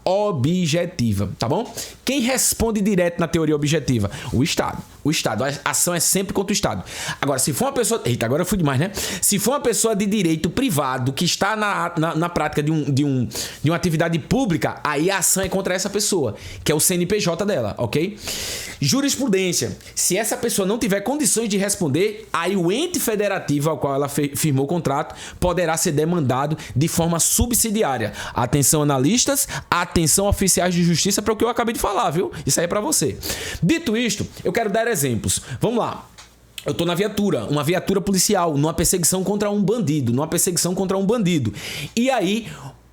tá bom? Quem responde direto na teoria objetiva? O Estado. O Estado, a ação é sempre contra o Estado. Agora, se for uma pessoa... Eita, agora eu fui demais, né? Se for uma pessoa de direito privado que está na prática de uma atividade pública, aí a ação é contra essa pessoa, que é o CNPJ dela, ok? Jurisprudência. Se essa pessoa não tiver condições de responder, aí o ente federativo ao qual ela firmou o contrato poderá ser demandado de forma subsidiária. Atenção, analistas, atenção, oficiais de justiça, para o que eu acabei de falar, viu? Isso aí é para você. Dito isto, eu quero dar exemplos. Vamos lá. Eu tô na viatura, uma viatura policial, numa perseguição contra um bandido, E aí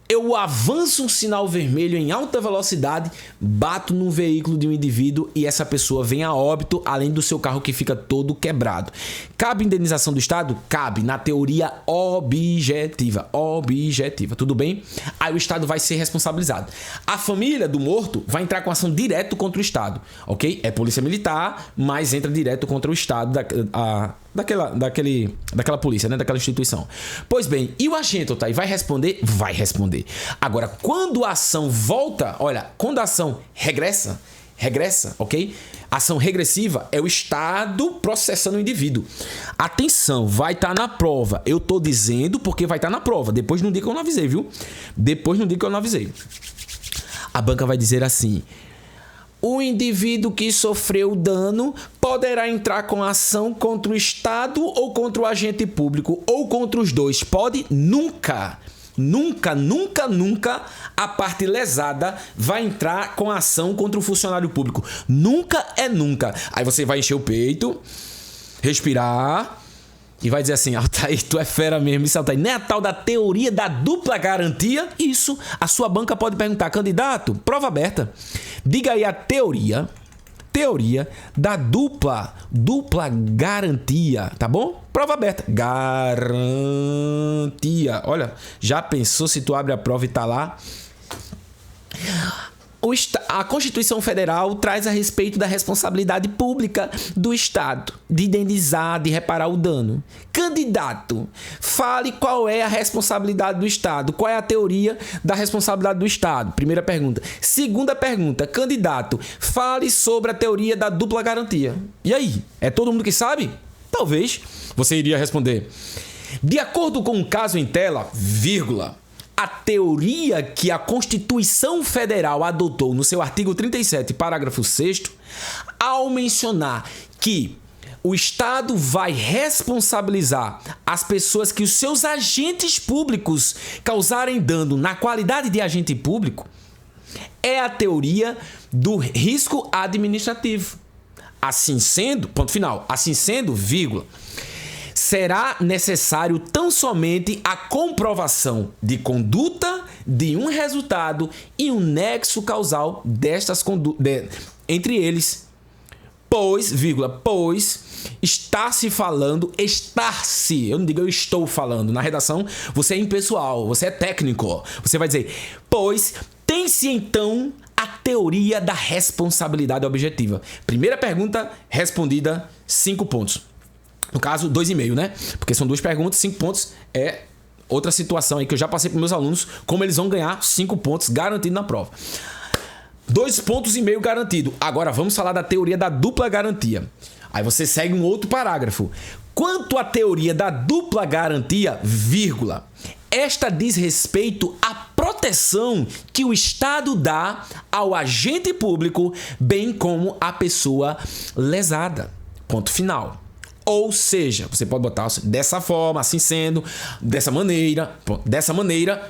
eu avanço um sinal vermelho em alta velocidade, bato num veículo de um indivíduo e essa pessoa vem a óbito, além do seu carro que fica todo quebrado. Cabe indenização do Estado? Cabe, na teoria objetiva, tudo bem? Aí o Estado vai ser responsabilizado. A família do morto vai entrar com ação direto contra o Estado, ok? É polícia militar, mas entra direto contra o Estado daquela polícia, né? Daquela instituição. Pois bem, e o agente, Otaí, vai responder? Vai responder. Agora, quando a ação volta, olha, quando a ação regressa, ok? Ação regressiva é o Estado processando o indivíduo. Atenção, vai estar na prova. Eu tô dizendo porque vai estar na prova. Depois não diga que eu não avisei, viu? A banca vai dizer assim: o indivíduo que sofreu dano poderá entrar com ação contra o Estado ou contra o agente público, ou contra os dois. Pode? Nunca a parte lesada vai entrar com ação contra o funcionário público. Nunca é nunca. Aí você vai encher o peito, respirar e vai dizer assim: Altair, tu é fera mesmo, isso, Altair. Não é a tal da teoria da dupla garantia? Isso, a sua banca pode perguntar: candidato, prova aberta. Diga aí a teoria da dupla garantia, tá bom? Prova aberta. Garantia. Olha, já pensou se tu abre a prova e tá lá? A Constituição Federal traz a respeito da responsabilidade pública do Estado, de indenizar, de reparar o dano. Candidato, fale qual é a responsabilidade do Estado, qual é a teoria da responsabilidade do Estado. Primeira pergunta. Segunda pergunta, candidato, fale sobre a teoria da dupla garantia. E aí, é todo mundo que sabe? Talvez. Você iria responder: de acordo com o caso em tela, vírgula, a teoria que a Constituição Federal adotou no seu artigo 37, parágrafo 6º, ao mencionar que o Estado vai responsabilizar as pessoas que os seus agentes públicos causarem dano na qualidade de agente público, é a teoria do risco administrativo. Assim sendo, ponto final, assim sendo, vírgula, será necessário tão somente a comprovação de conduta, de um resultado e um nexo causal destas condutas, entre eles, pois está-se falando, eu não digo eu estou falando, na redação você é impessoal, você é técnico, você vai dizer, pois tem-se então a teoria da responsabilidade objetiva. Primeira pergunta respondida, 5 pontos. No caso, 2,5, né? Porque são 2 perguntas, 5 pontos é outra situação aí que eu já passei para meus alunos, como eles vão ganhar 5 pontos garantido na prova. 2,5 pontos garantido. Agora vamos falar da teoria da dupla garantia. Aí você segue um outro parágrafo. Quanto à teoria da dupla garantia, vírgula, esta diz respeito à proteção que o Estado dá ao agente público, bem como à pessoa lesada. Ponto final. Ou seja, você pode botar dessa forma, assim sendo, dessa maneira,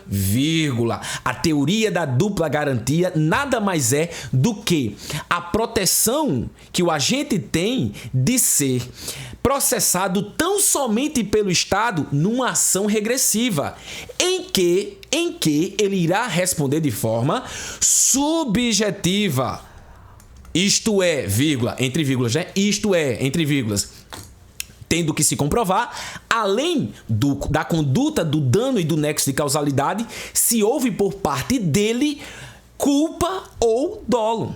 vírgula. A teoria da dupla garantia nada mais é do que a proteção que o agente tem de ser processado tão somente pelo Estado numa ação regressiva, em que ele irá responder de forma subjetiva. Isto é, vírgula, entre vírgulas, né? Isto é, entre vírgulas, tendo que se comprovar, além da conduta, do dano e do nexo de causalidade, se houve por parte dele culpa ou dolo.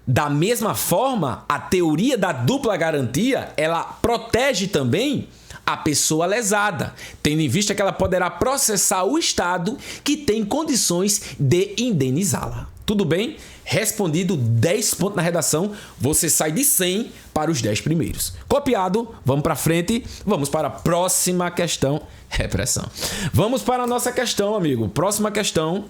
Da mesma forma, a teoria da dupla garantia, ela protege também a pessoa lesada, tendo em vista que ela poderá processar o Estado que tem condições de indenizá-la. Tudo bem? Respondido 10 pontos na redação, você sai de 100 para os 10 primeiros. Copiado, vamos para frente, vamos para a próxima questão. Repressão. Vamos para a nossa questão, amigo. Próxima questão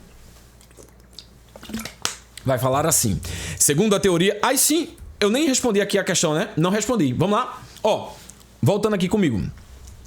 vai falar assim. Segundo a teoria... Aí sim, eu nem respondi aqui a questão, né? Não respondi. Vamos lá? Ó, voltando aqui comigo.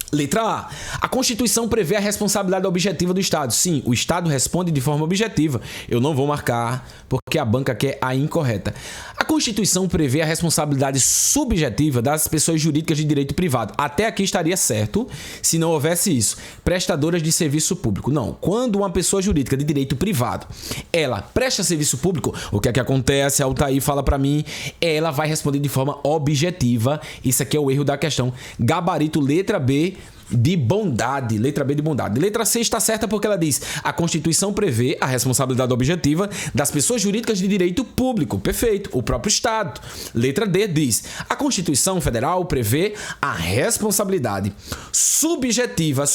Letra A. A Constituição prevê a responsabilidade objetiva do Estado. Sim, o Estado responde de forma objetiva. Eu não vou marcar... que a banca quer a incorreta. A Constituição prevê a responsabilidade subjetiva das pessoas jurídicas de direito privado. Até aqui estaria certo se não houvesse isso. Prestadoras de serviço público. Não. Quando uma pessoa jurídica de direito privado, ela presta serviço público, o que é que acontece? A Altair fala para mim, ela vai responder de forma objetiva. Isso aqui é o erro da questão. Gabarito letra B de bondade. Letra B de bondade. Letra C está certa porque ela diz: a Constituição prevê a responsabilidade objetiva das pessoas jurídicas de direito público. Perfeito. O próprio Estado. Letra D diz: a Constituição Federal prevê a responsabilidade subjetiva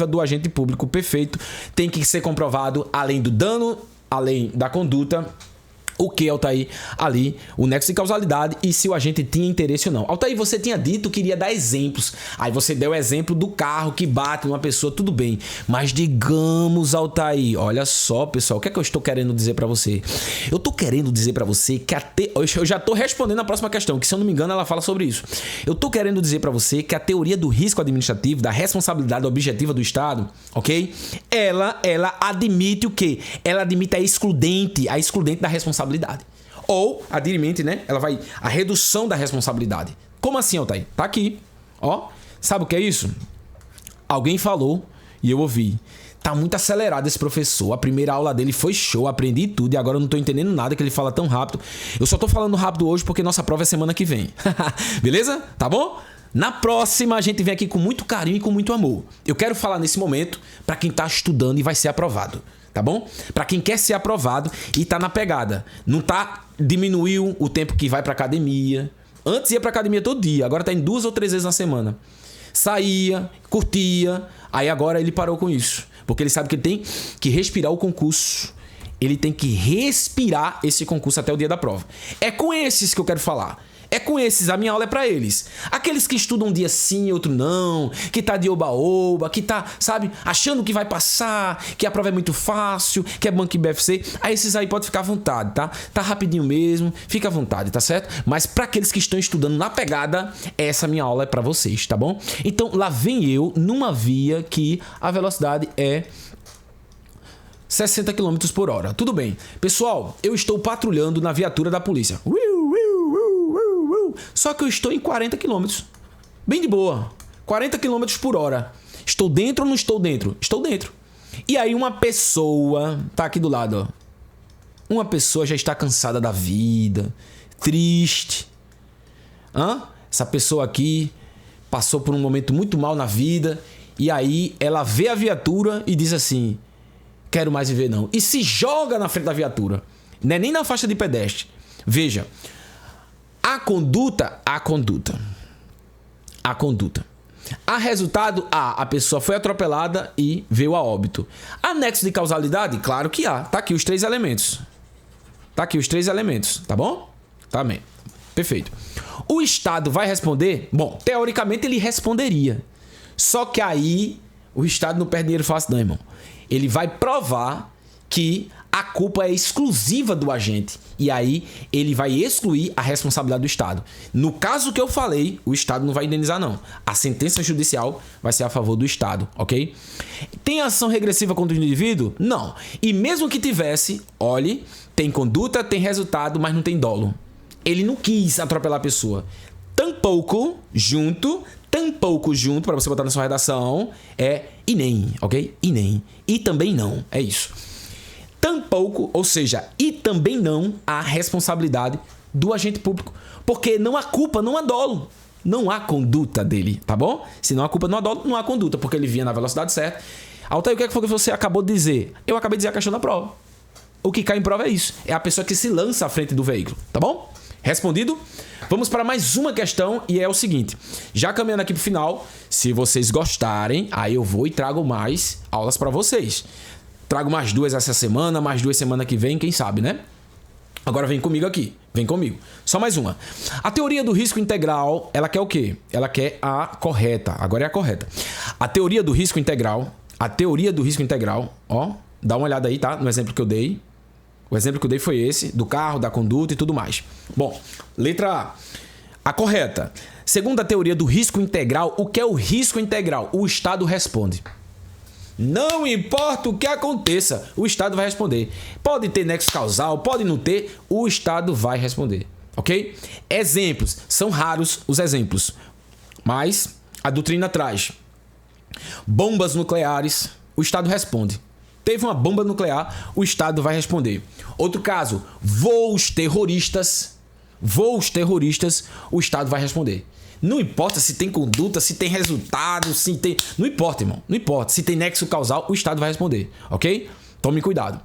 do agente público. Perfeito. Tem que ser comprovado, além do dano, além da conduta, o que, Altair? Ali, o nexo de causalidade e se o agente tinha interesse ou não. Altair, você tinha dito que iria dar exemplos. Aí você deu o exemplo do carro que bate numa pessoa, tudo bem. Mas digamos, Altair, olha só, pessoal, o que é que eu estou querendo dizer para você? Eu estou querendo dizer para você que eu já estou respondendo a próxima questão, que se eu não me engano ela fala sobre isso. Eu estou querendo dizer para você que a teoria do risco administrativo, da responsabilidade objetiva do Estado, ok? Ela admite o quê? Ela admite a excludente da responsabilidade. Ou, admite, né? Ela vai... A redução da responsabilidade. Como assim, Altair? Tá aqui. Ó. Sabe o que é isso? Alguém falou e eu ouvi. Tá muito acelerado esse professor. A primeira aula dele foi show. Aprendi tudo e agora eu não tô entendendo nada que ele fala tão rápido. Eu só tô falando rápido hoje porque nossa prova é semana que vem. Beleza? Tá bom? Na próxima, a gente vem aqui com muito carinho e com muito amor. Eu quero falar nesse momento para quem tá estudando e vai ser aprovado. Tá bom? Para quem quer ser aprovado e tá na pegada. Não tá... Diminuiu o tempo que vai pra academia. Antes ia pra academia todo dia. Agora tá indo 2 ou 3 vezes na semana. Saía, curtia. Aí agora ele parou com isso. Porque ele sabe que ele tem que respirar o concurso. Ele tem que respirar esse concurso até o dia da prova. É com esses que eu quero falar. É com esses, a minha aula é pra eles. Aqueles que estudam um dia sim e outro não, que tá de oba-oba, que tá, sabe, achando que vai passar, que a prova é muito fácil, que é banco BFC. A esses aí pode ficar à vontade, tá? Tá rapidinho mesmo, fica à vontade, tá certo? Mas pra aqueles que estão estudando na pegada, essa minha aula é pra vocês, tá bom? Então, lá vem eu numa via que a velocidade é 60 km por hora. Tudo bem. Pessoal, eu estou patrulhando na viatura da polícia. Só que eu estou em 40 km. Bem de boa. 40 km por hora. Estou dentro ou não estou dentro? Estou dentro. E aí uma pessoa... Tá aqui do lado, ó. Uma pessoa já está cansada da vida. Triste. Essa pessoa aqui passou por um momento muito mal na vida. E aí ela vê a viatura e diz assim... Quero mais viver não. E se joga na frente da viatura. Não é nem na faixa de pedestre. Veja... A conduta. A resultado, a pessoa foi atropelada e veio a óbito. Anexo de causalidade? Claro que há. Tá aqui os 3 elementos. Tá bom? Tá bem. Perfeito. O Estado vai responder? Bom, teoricamente ele responderia. Só que aí o Estado não perde dinheiro fácil não, irmão. Ele vai provar que a culpa é exclusiva do agente. E aí, ele vai excluir a responsabilidade do Estado. No caso que eu falei, o Estado não vai indenizar, não. A sentença judicial vai ser a favor do Estado, ok? Tem ação regressiva contra o indivíduo? Não. E mesmo que tivesse, olhe, tem conduta, tem resultado, mas não tem dolo. Ele não quis atropelar a pessoa. Tampouco junto, para você botar na sua redação, é e nem, ok? E nem. E também não. É isso. Tampouco, ou seja, e também não a responsabilidade do agente público. Porque não há culpa, não há dolo. Não há conduta dele, tá bom? Se não há culpa, não há dolo, não há conduta, porque ele vinha na velocidade certa. Altair, o que é que foi que você acabou de dizer? Eu acabei de dizer a questão da prova. O que cai em prova é isso. É a pessoa que se lança à frente do veículo, tá bom? Respondido? Vamos para mais uma questão e é o seguinte. Já caminhando aqui pro final, se vocês gostarem, aí eu vou e trago mais aulas para vocês. Trago mais 2 essa semana, mais 2 semana que vem, quem sabe, né? Agora vem comigo aqui. Vem comigo. Só mais uma. A teoria do risco integral, ela quer o quê? Ela quer a correta. Agora é a correta. A teoria do risco integral, ó, dá uma olhada aí, tá? No exemplo que eu dei. O exemplo que eu dei foi esse, do carro, da conduta e tudo mais. Bom, letra A. A correta. Segundo a teoria do risco integral, o que é o risco integral? O Estado responde. Não importa o que aconteça, o Estado vai responder. Pode ter nexo causal, pode não ter, o Estado vai responder. Ok? Exemplos. São raros os exemplos, mas a doutrina traz. Bombas nucleares, o Estado responde. Teve uma bomba nuclear, o Estado vai responder. Outro caso, voos terroristas, o Estado vai responder. Não importa se tem conduta, se tem resultado, se tem... Não importa, irmão. Não importa. Se tem nexo causal, o Estado vai responder. Ok? Tome cuidado.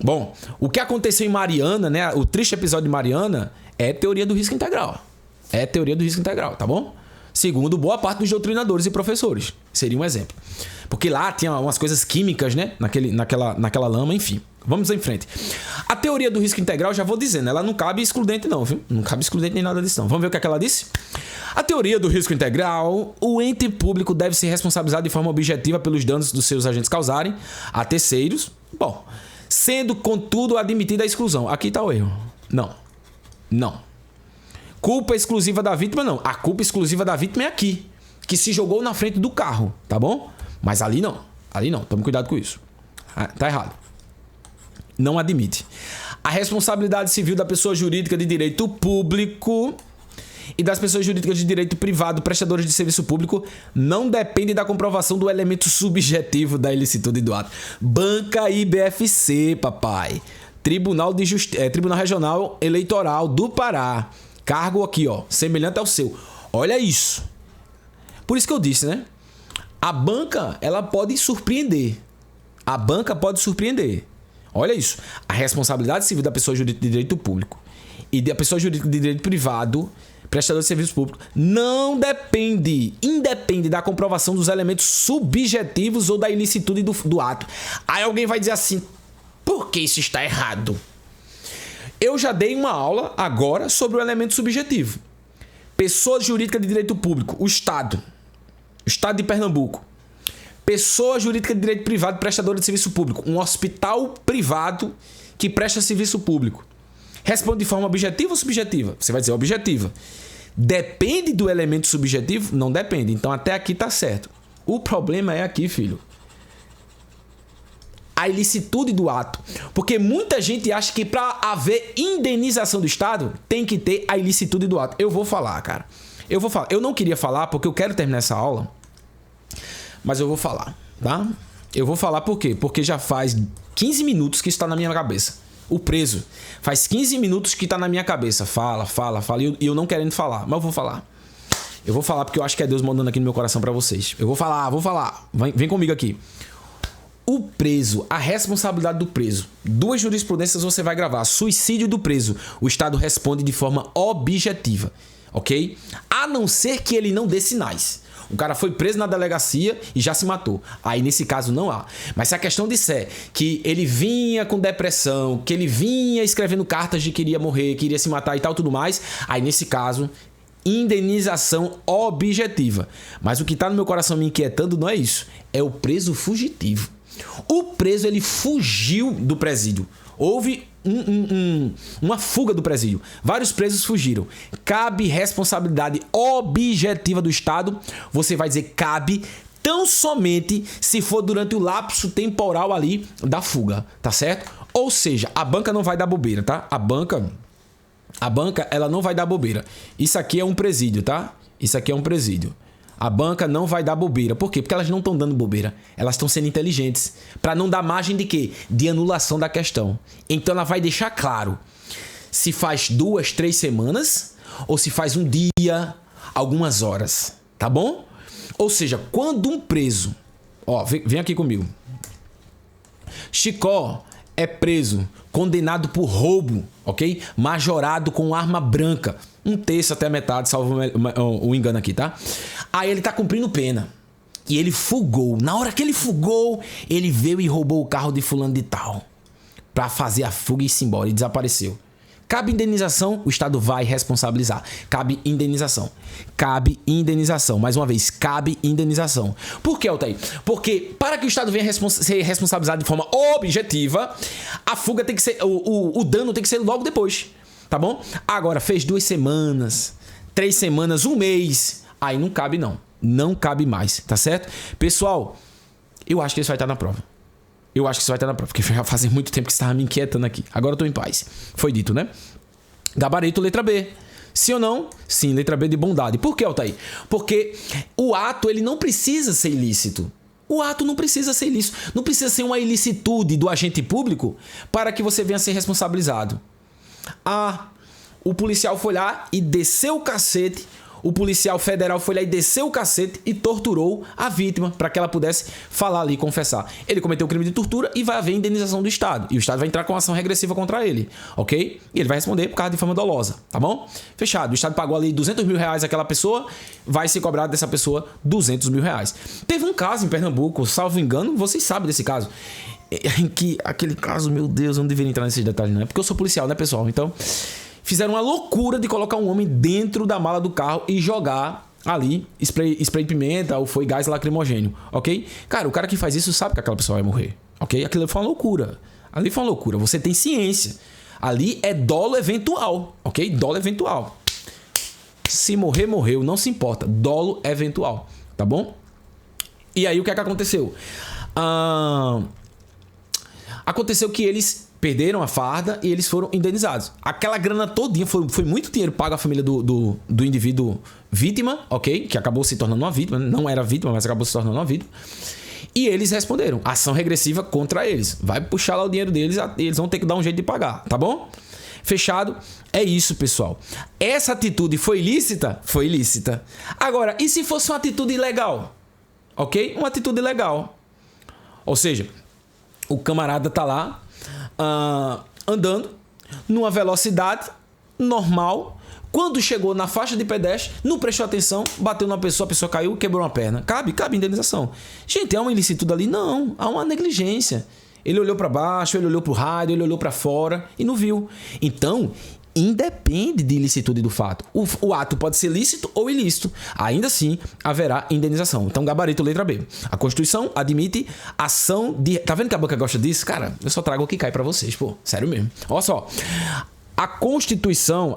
Bom, o que aconteceu em Mariana, né? O triste episódio de Mariana é teoria do risco integral. É teoria do risco integral, tá bom? Segundo boa parte dos doutrinadores e professores. Seria um exemplo. Porque lá tinha umas coisas químicas, né? Naquela lama, enfim. Vamos em frente. A teoria do risco integral, já vou dizendo, ela não cabe excludente não, viu? Não cabe excludente nem nada disso não. Vamos ver o que é que ela disse? A teoria do risco integral, o ente público deve ser responsabilizado de forma objetiva pelos danos dos seus agentes causarem a terceiros. Bom, sendo, contudo, admitida a exclusão. Aqui está o erro. Não. Culpa exclusiva da vítima, não. A culpa exclusiva da vítima é aqui, que se jogou na frente do carro, tá bom? Mas ali não. Tome cuidado com isso. Tá errado. Não admite. A responsabilidade civil da pessoa jurídica de direito público e das pessoas jurídicas de direito privado prestadoras de serviço público não depende da comprovação do elemento subjetivo da ilicitude do ato. Banca IBFC, papai. Tribunal Regional Eleitoral do Pará. Cargo aqui, ó, semelhante ao seu. Olha isso. Por isso que eu disse, né? A banca, ela pode surpreender. Olha isso. A responsabilidade civil da pessoa jurídica de direito público e da pessoa jurídica de direito privado, prestador de serviço público, independe da comprovação dos elementos subjetivos ou da ilicitude do ato. Aí alguém vai dizer assim, por que isso está errado? Eu já dei uma aula agora sobre o elemento subjetivo. Pessoa jurídica de direito público, o Estado de Pernambuco. Pessoa jurídica de direito privado prestadora de serviço público, um hospital privado que presta serviço público. Responde de forma objetiva ou subjetiva? Você vai dizer objetiva. Depende do elemento subjetivo? Não depende. Então até aqui tá certo. O problema é aqui, filho. A ilicitude do ato. Porque muita gente acha que para haver indenização do Estado tem que ter a ilicitude do ato. Eu vou falar, cara. Eu não queria falar porque eu quero terminar essa aula. Mas eu vou falar, tá? Eu vou falar por quê? Porque já faz 15 minutos que está na minha cabeça. O preso. Faz 15 minutos que está na minha cabeça. Fala. E eu não querendo falar, mas eu vou falar. Eu vou falar porque eu acho que é Deus mandando aqui no meu coração para vocês. Eu vou falar. Vem comigo aqui. O preso, a responsabilidade do preso. 2 jurisprudências você vai gravar. Suicídio do preso. O Estado responde de forma objetiva. Ok? A não ser que ele não dê sinais. O cara foi preso na delegacia e já se matou. Aí, nesse caso, não há. Mas se a questão disser que ele vinha com depressão, que ele vinha escrevendo cartas de que iria morrer, que iria se matar e tal, tudo mais, aí, nesse caso, indenização objetiva. Mas o que está no meu coração me inquietando não é isso. É o preso fugitivo. O preso, ele fugiu do presídio. Houve uma fuga do presídio. Vários presos fugiram. Cabe responsabilidade objetiva do Estado. Você vai dizer cabe tão somente se for durante o lapso temporal ali da fuga, tá certo? Ou seja, a banca não vai dar bobeira, tá? A banca, ela não vai dar bobeira. Isso aqui é um presídio, tá? Isso aqui é um presídio. A banca não vai dar bobeira. Por quê? Porque elas não estão dando bobeira. Elas estão sendo inteligentes. Para não dar margem de quê? De anulação da questão. Então ela vai deixar claro se faz 2, 3 semanas ou se faz um dia, algumas horas. Tá bom? Ou seja, quando um preso... Ó, vem aqui comigo. Chicó é preso, condenado por roubo, ok? Majorado com arma branca. 1/3 até a metade, salvo o engano aqui, tá? Aí ele tá cumprindo pena. E ele fugou. Na hora que ele fugou, ele veio e roubou o carro de fulano de tal. Pra fazer a fuga e ir embora. E desapareceu. Cabe indenização, o Estado vai responsabilizar. Cabe indenização. Mais uma vez, cabe indenização. Por que, Altair? Porque para que o Estado venha ser responsabilizado de forma objetiva, a fuga tem que ser... O dano tem que ser logo depois. Tá bom? Agora, fez 2 semanas, 3 semanas, 1 mês. Aí não cabe não. Não cabe mais, tá certo? Pessoal, Eu acho que isso vai estar na prova. Eu acho que isso vai estar na prova, porque já faz muito tempo que você estava me inquietando aqui. Agora eu tô em paz. Foi dito, né? Gabarito, letra B. Sim ou não? Sim, letra B de bondade. Por que, Altair? Porque o ato, ele não precisa ser ilícito. O ato não precisa ser ilícito. Não precisa ser uma ilicitude do agente público para que você venha a ser responsabilizado. Ah, o policial foi lá e desceu o cacete. O policial federal foi lá e desceu o cacete e torturou a vítima para que ela pudesse falar ali e confessar. Ele cometeu o crime de tortura e vai haver indenização do Estado. E o Estado vai entrar com ação regressiva contra ele, ok? E ele vai responder por causa de forma dolosa, tá bom? Fechado. O Estado pagou ali 200 mil reais àquela pessoa, vai ser cobrado dessa pessoa 200 mil reais. Teve um caso em Pernambuco, salvo engano, vocês sabem desse caso, em que aquele caso, meu Deus, eu não deveria entrar nesses detalhes, não é? Porque eu sou policial, né, pessoal? Então, fizeram uma loucura de colocar um homem dentro da mala do carro e jogar ali spray de pimenta ou foi gás lacrimogênio, ok? Cara, o cara que faz isso sabe que aquela pessoa vai morrer, ok? Aquilo foi uma loucura. Ali foi uma loucura. Você tem ciência. Ali é dolo eventual, ok? Dolo eventual. Se morrer, morreu. Não se importa. Dolo eventual, tá bom? E aí, o que é que aconteceu? Aconteceu que eles perderam a farda e eles foram indenizados. Aquela grana todinha, foi muito dinheiro pago à família do indivíduo vítima, ok? Que acabou se tornando uma vítima. Não era vítima, mas acabou se tornando uma vítima. E eles responderam. Ação regressiva contra eles. Vai puxar lá o dinheiro deles e eles vão ter que dar um jeito de pagar, tá bom? Fechado? É isso, pessoal. Essa atitude foi ilícita? Foi ilícita. Agora, e se fosse uma atitude ilegal? Ok? Uma atitude ilegal. Ou seja, o camarada tá lá andando numa velocidade normal. Quando chegou na faixa de pedestre, não prestou atenção, bateu numa pessoa, a pessoa caiu, quebrou uma perna. Cabe indenização. Gente, há uma ilicitude ali? Não, há uma negligência. Ele olhou para baixo, ele olhou para o rádio, ele olhou para fora e não viu. Então, independe de ilicitude do fato. O ato pode ser lícito ou ilícito. Ainda assim, haverá indenização. Então, gabarito, letra B. A Constituição admite ação de... Tá vendo que a banca gosta disso? Cara, eu só trago o que cai pra vocês, pô. Sério mesmo. Olha só. A Constituição,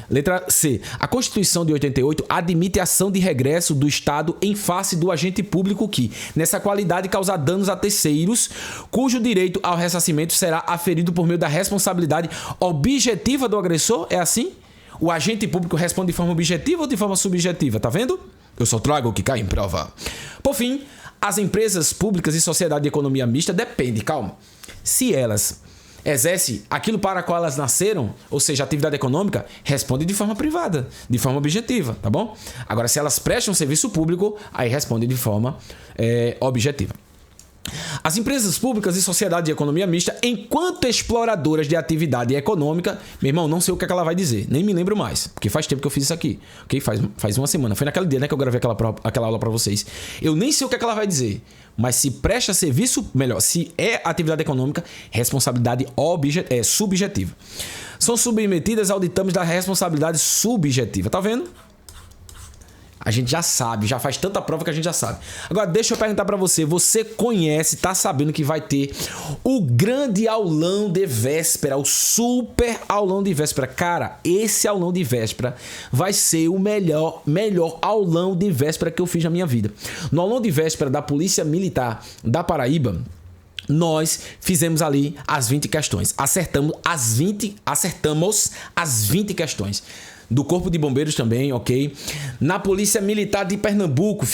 letra C. A Constituição de 88 admite ação de regresso do Estado em face do agente público que, nessa qualidade, causar danos a terceiros, cujo direito ao ressarcimento será aferido por meio da responsabilidade objetiva do agressor. É assim? O agente público responde de forma objetiva ou de forma subjetiva? Tá vendo? Eu só trago o que cai em prova. Por fim, as empresas públicas e sociedade de economia mista depende, calma. Se elas exerce aquilo para qual elas nasceram, ou seja, atividade econômica, responde de forma privada, de forma objetiva, tá bom? Agora, se elas prestam serviço público, aí responde de forma objetiva. As empresas públicas e sociedade de economia mista, enquanto exploradoras de atividade econômica, meu irmão, não sei o que é que ela vai dizer, nem me lembro mais, porque faz tempo que eu fiz isso aqui, ok? Faz uma semana, foi naquele dia, né, que eu gravei aquela aula para vocês. Eu nem sei o que é que ela vai dizer, mas se presta serviço, melhor, se é atividade econômica, responsabilidade subjetiva. São submetidas ao ditame da responsabilidade subjetiva, tá vendo? A gente já sabe, já faz tanta prova que a gente já sabe. Agora, deixa eu perguntar pra você. Você conhece, tá sabendo que vai ter o grande aulão de véspera, o super aulão de véspera. Cara, esse aulão de véspera vai ser o melhor aulão de véspera que eu fiz na minha vida. No aulão de véspera da Polícia Militar da Paraíba, nós fizemos ali as 20 questões. Acertamos as 20 questões. Do Corpo de Bombeiros também, ok? Na Polícia Militar de Pernambuco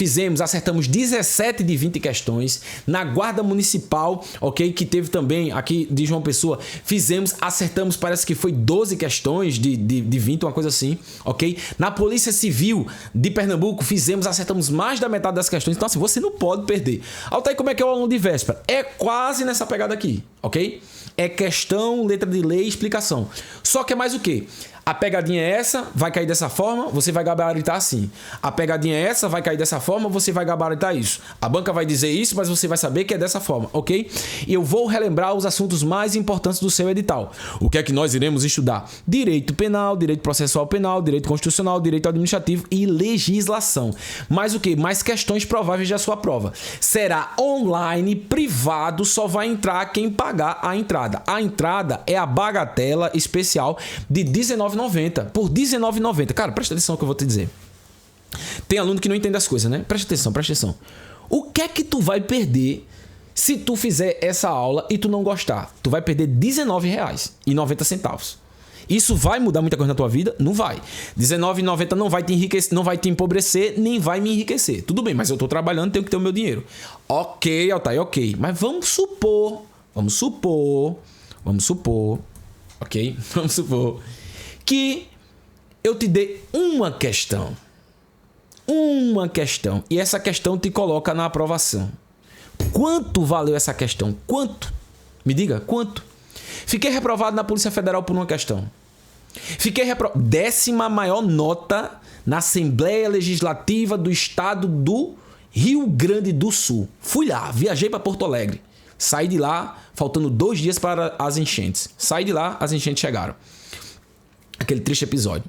acertamos 17 de 20 questões. Na Guarda Municipal, ok? Que teve também aqui de João Pessoa, acertamos, parece que foi 12 questões de 20, uma coisa assim, ok? Na Polícia Civil de Pernambuco, acertamos mais da metade das questões. Então assim, você não pode perder. Altair, como é que é o aluno de véspera? É quase nessa pegada aqui, ok? É questão, letra de lei, explicação. Só que é mais o quê? A pegadinha é essa, vai cair dessa forma, você vai gabaritar assim. A pegadinha é essa, vai cair dessa forma, você vai gabaritar isso. A banca vai dizer isso, mas você vai saber que é dessa forma, ok? E eu vou relembrar os assuntos mais importantes do seu edital. O que é que nós iremos estudar? Direito penal, direito processual penal, direito constitucional, direito administrativo e legislação. Mais o quê? Mais questões prováveis da sua prova. Será online, privado, só vai entrar quem pagar a entrada. A entrada é a bagatela especial de R$19,90. Por R$19,90. Cara, presta atenção no que eu vou te dizer. Tem aluno que não entende as coisas, né? Presta atenção. O que é que tu vai perder se tu fizer essa aula e tu não gostar? Tu vai perder R$19,90. Isso vai mudar muita coisa na tua vida? Não vai. R$19,90 não vai te enriquecer, não vai te empobrecer, nem vai me enriquecer. Tudo bem, mas eu tô trabalhando, tenho que ter o meu dinheiro. Ok, Altair, ok. Mas vamos supor, ok? Vamos supor que eu te dê uma questão. E essa questão te coloca na aprovação. Quanto valeu essa questão? Quanto? Me diga, quanto? Fiquei reprovado na Polícia Federal por uma questão. Fiquei reprovado. 10ª maior nota na Assembleia Legislativa do Estado do Rio Grande do Sul. Fui lá, viajei para Porto Alegre. Saí de lá, faltando 2 dias para as enchentes. Saí de lá, as enchentes chegaram. Aquele triste episódio.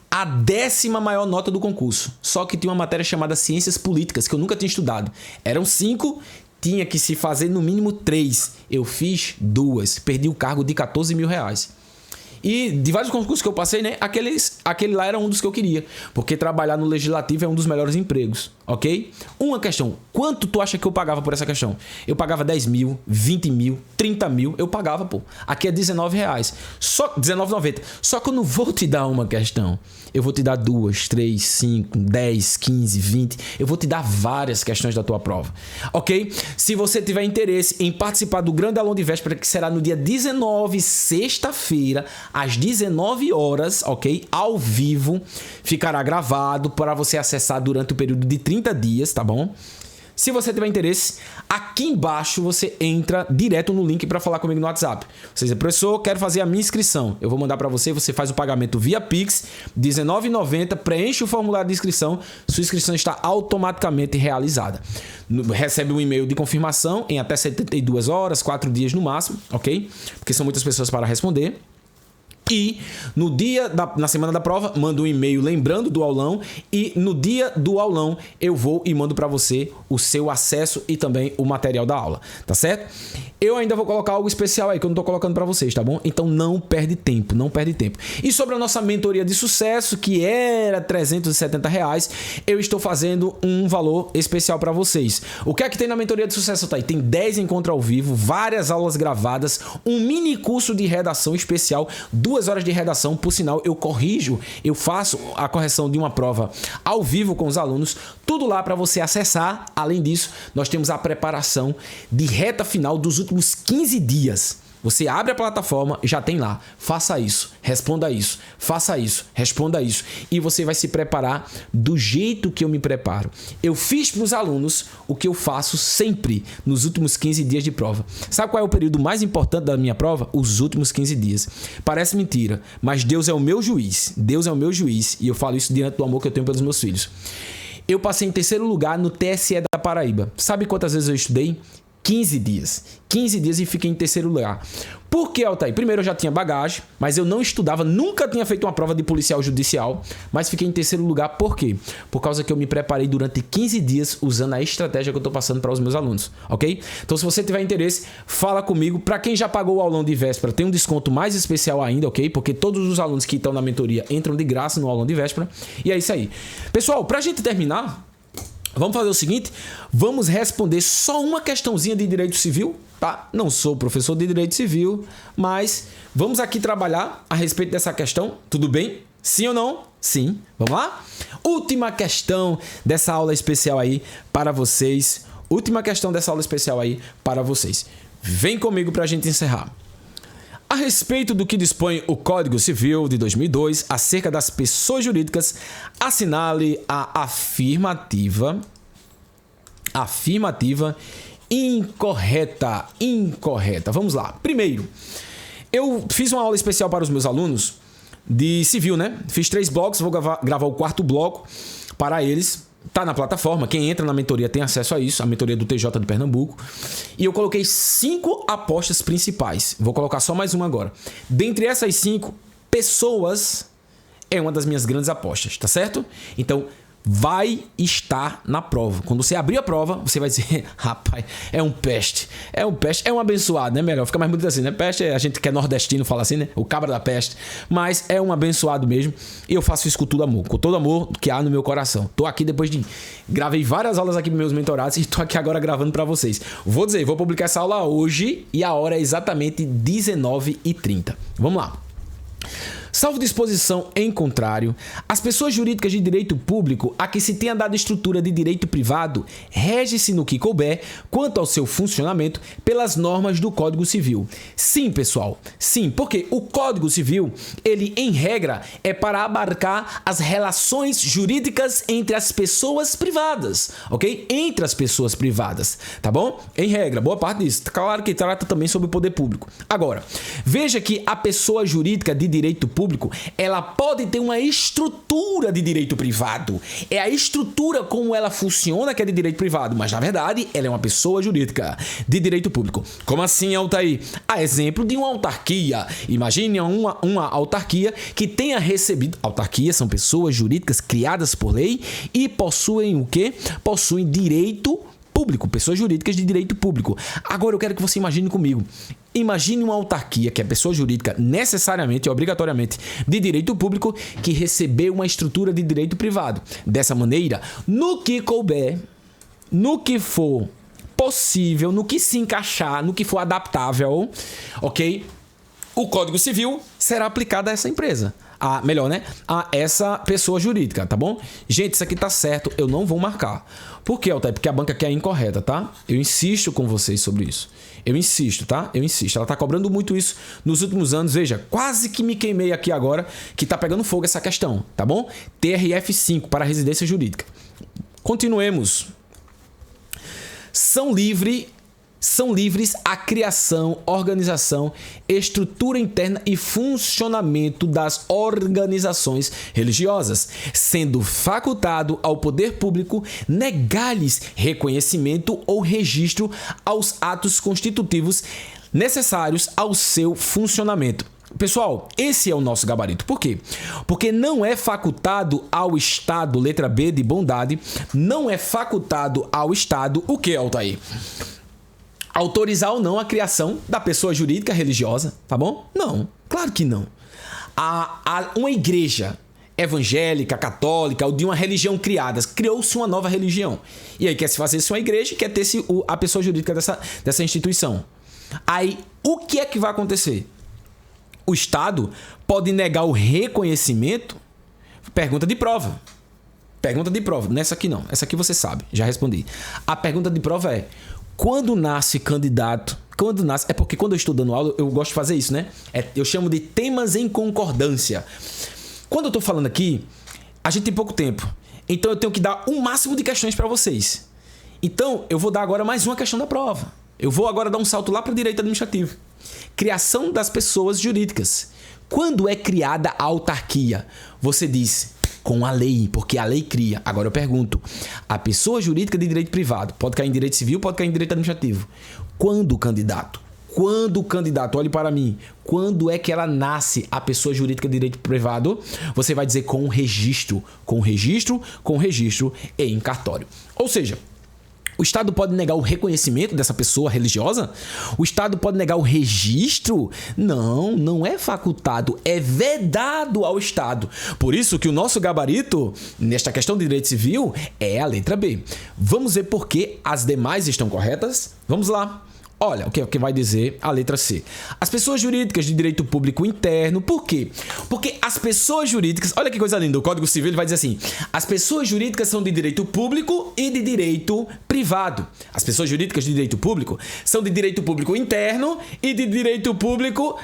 A 10ª maior nota do concurso. Só que tinha uma matéria chamada Ciências Políticas, que eu nunca tinha estudado. Eram 5, tinha que se fazer no mínimo 3. Eu fiz 2. Perdi o cargo de R$14 mil. E de vários concursos que eu passei, né? Aquele lá era um dos que eu queria. Porque trabalhar no legislativo é um dos melhores empregos, ok? Uma questão. Quanto tu acha que eu pagava por essa questão? Eu pagava 10 mil, 20 mil, 30 mil. Eu pagava, pô. Aqui é R$19. Só R$19,90. Só que eu não vou te dar uma questão. Eu vou te dar 2, 3, 5, 10, 15, 20. Eu vou te dar várias questões da tua prova, ok? Se você tiver interesse em participar do Grande Aulão de Véspera, que será no dia 19, sexta-feira, às 19 horas, ok? Ao vivo, ficará gravado para você acessar durante o período de 30 dias, tá bom? Se você tiver interesse, aqui embaixo você entra direto no link para falar comigo no WhatsApp. Você diz, professor, quero fazer a minha inscrição. Eu vou mandar para você, você faz o pagamento via Pix, R$19,90, preenche o formulário de inscrição, sua inscrição está automaticamente realizada. Recebe um e-mail de confirmação em até 72 horas, 4 dias no máximo, ok? Porque são muitas pessoas para responder. E na semana da prova, mando um e-mail lembrando do aulão. E no dia do aulão, eu vou e mando para você o seu acesso e também o material da aula, tá certo? Eu ainda vou colocar algo especial aí que eu não tô colocando para vocês, tá bom? Então não perde tempo. E sobre a nossa mentoria de sucesso, que era R$370, eu estou fazendo um valor especial para vocês. O que é que tem na mentoria de sucesso, tá aí? Tem 10 encontros ao vivo, várias aulas gravadas, um mini curso de redação especial, 2 horas de redação, por sinal, eu faço a correção de uma prova ao vivo com os alunos, tudo lá para você acessar. Além disso, nós temos a preparação de reta final dos últimos 15 dias. Você abre a plataforma e já tem lá. Faça isso, responda isso, faça isso, responda isso. E você vai se preparar do jeito que eu me preparo. Eu fiz para os alunos o que eu faço sempre nos últimos 15 dias de prova. Sabe qual é o período mais importante da minha prova? Os últimos 15 dias. Parece mentira, mas Deus é o meu juiz. Deus é o meu juiz. E eu falo isso diante do amor que eu tenho pelos meus filhos. Eu passei em 3º lugar no TSE da Paraíba. Sabe quantas vezes eu estudei? 15 dias. 15 dias e fiquei em 3º lugar. Por que, Altair? Primeiro, eu já tinha bagagem, mas eu não estudava, nunca tinha feito uma prova de policial judicial, mas fiquei em 3º lugar. Por quê? Por causa que eu me preparei durante 15 dias usando a estratégia que eu estou passando para os meus alunos, ok? Então, se você tiver interesse, fala comigo. Para quem já pagou o aulão de véspera, tem um desconto mais especial ainda, ok? Porque todos os alunos que estão na mentoria entram de graça no aulão de véspera. E é isso aí. Pessoal, para a gente terminar, vamos fazer o seguinte, vamos responder só uma questãozinha de direito civil, tá? Não sou professor de direito civil, mas vamos aqui trabalhar a respeito dessa questão, tudo bem? Sim ou não? Sim. Vamos lá? Última questão dessa aula especial aí para vocês. Vem comigo para a gente encerrar. A respeito do que dispõe o Código Civil de 2002 acerca das pessoas jurídicas, assinale a afirmativa incorreta. Vamos lá. Primeiro, eu fiz uma aula especial para os meus alunos de civil, né? Fiz 3 blocos, vou gravar o 4º bloco para eles. Tá na plataforma, quem entra na mentoria tem acesso a isso, a mentoria do TJ de Pernambuco. E eu coloquei 5 apostas principais. Vou colocar só mais uma agora. Dentre essas 5, pessoas é uma das minhas grandes apostas, tá certo? Então, vai estar na prova. Quando você abrir a prova, você vai dizer, rapaz, é um peste, é um abençoado, né? Melhor, fica mais bonito assim, né? Peste, a gente que é nordestino fala assim, né? O cabra da peste, mas é um abençoado mesmo, e eu faço isso com todo amor que há no meu coração. Tô aqui depois de... Gravei várias aulas aqui para meus mentorados e tô aqui agora gravando para vocês. Vou publicar essa aula hoje e a hora é exatamente 19h30. Vamos lá. Salvo disposição em contrário, as pessoas jurídicas de direito público a que se tenha dado estrutura de direito privado rege-se no que couber, quanto ao seu funcionamento, pelas normas do Código Civil. Sim, pessoal, sim, porque o Código Civil, ele, em regra, é para abarcar as relações jurídicas entre as pessoas privadas, ok? Entre as pessoas privadas, tá bom? Em regra, boa parte disso. Claro que trata também sobre o poder público. Agora, veja que a pessoa jurídica de direito público, ela pode ter uma estrutura de direito privado. É a estrutura como ela funciona que é de direito privado, mas na verdade ela é uma pessoa jurídica de direito público. Como assim, Altair? A exemplo de uma autarquia. Imagine uma autarquia que tenha recebido... Autarquias são pessoas jurídicas criadas por lei e possuem o quê? Possuem direito público, pessoas jurídicas de direito público. Agora eu quero que você imagine comigo. Imagine uma autarquia, que é pessoa jurídica necessariamente e obrigatoriamente de direito público, que recebeu uma estrutura de direito privado. Dessa maneira, no que couber, no que for possível, no que se encaixar, no que for adaptável, ok? O Código Civil será aplicado a essa empresa. Melhor, né? A essa pessoa jurídica, tá bom? Gente, isso aqui tá certo, eu não vou marcar. Por quê, Altair? Porque a banca aqui é incorreta, tá? Eu insisto com vocês sobre isso. Eu insisto, tá? Eu insisto. Ela tá cobrando muito isso nos últimos anos. Veja, quase que me queimei aqui agora, que tá pegando fogo essa questão, tá bom? TRF5 para residência jurídica. Continuemos. São livres a criação, organização, estrutura interna e funcionamento das organizações religiosas, sendo facultado ao poder público negar-lhes reconhecimento ou registro aos atos constitutivos necessários ao seu funcionamento. Pessoal, esse é o nosso gabarito. Por quê? Porque não é facultado ao Estado, letra B de bondade, não é facultado ao Estado, o que, Altair? Autorizar ou não a criação da pessoa jurídica religiosa, tá bom? Não, claro que não. Uma igreja evangélica, católica ou de uma religião criada, criou-se uma nova religião. E aí quer se fazer-se uma igreja e quer ter-se a pessoa jurídica dessa instituição. Aí, o que é que vai acontecer? O Estado pode negar o reconhecimento? Pergunta de prova. Pergunta de prova. Nessa aqui não. Essa aqui você sabe. Já respondi. A pergunta de prova é: quando nasce candidato... É porque quando eu estou dando aula, eu gosto de fazer isso, né? Eu chamo de temas em concordância. Quando eu estou falando aqui, a gente tem pouco tempo. Então eu tenho que dar um máximo de questões para vocês. Então eu vou dar agora mais uma questão da prova. Eu vou agora dar um salto lá para o direito administrativo. Criação das pessoas jurídicas. Quando é criada a autarquia? Você diz... com a lei, porque a lei cria. Agora eu pergunto, a pessoa jurídica de direito privado pode cair em direito civil, pode cair em direito administrativo. Quando, candidato? Olhe para mim, quando é que ela nasce, a pessoa jurídica de direito privado? Você vai dizer com registro em cartório. Ou seja, o Estado pode negar o reconhecimento dessa pessoa religiosa? O Estado pode negar o registro? Não, não é facultado, é vedado ao Estado. Por isso que o nosso gabarito, nesta questão de direito civil, é a letra B. Vamos ver por que as demais estão corretas? Vamos lá. Olha o que vai dizer a letra C. As pessoas jurídicas de direito público interno. Por quê? Porque as pessoas jurídicas... Olha que coisa linda. O Código Civil ele vai dizer assim: as pessoas jurídicas são de direito público e de direito privado. As pessoas jurídicas de direito público são de direito público interno e de direito público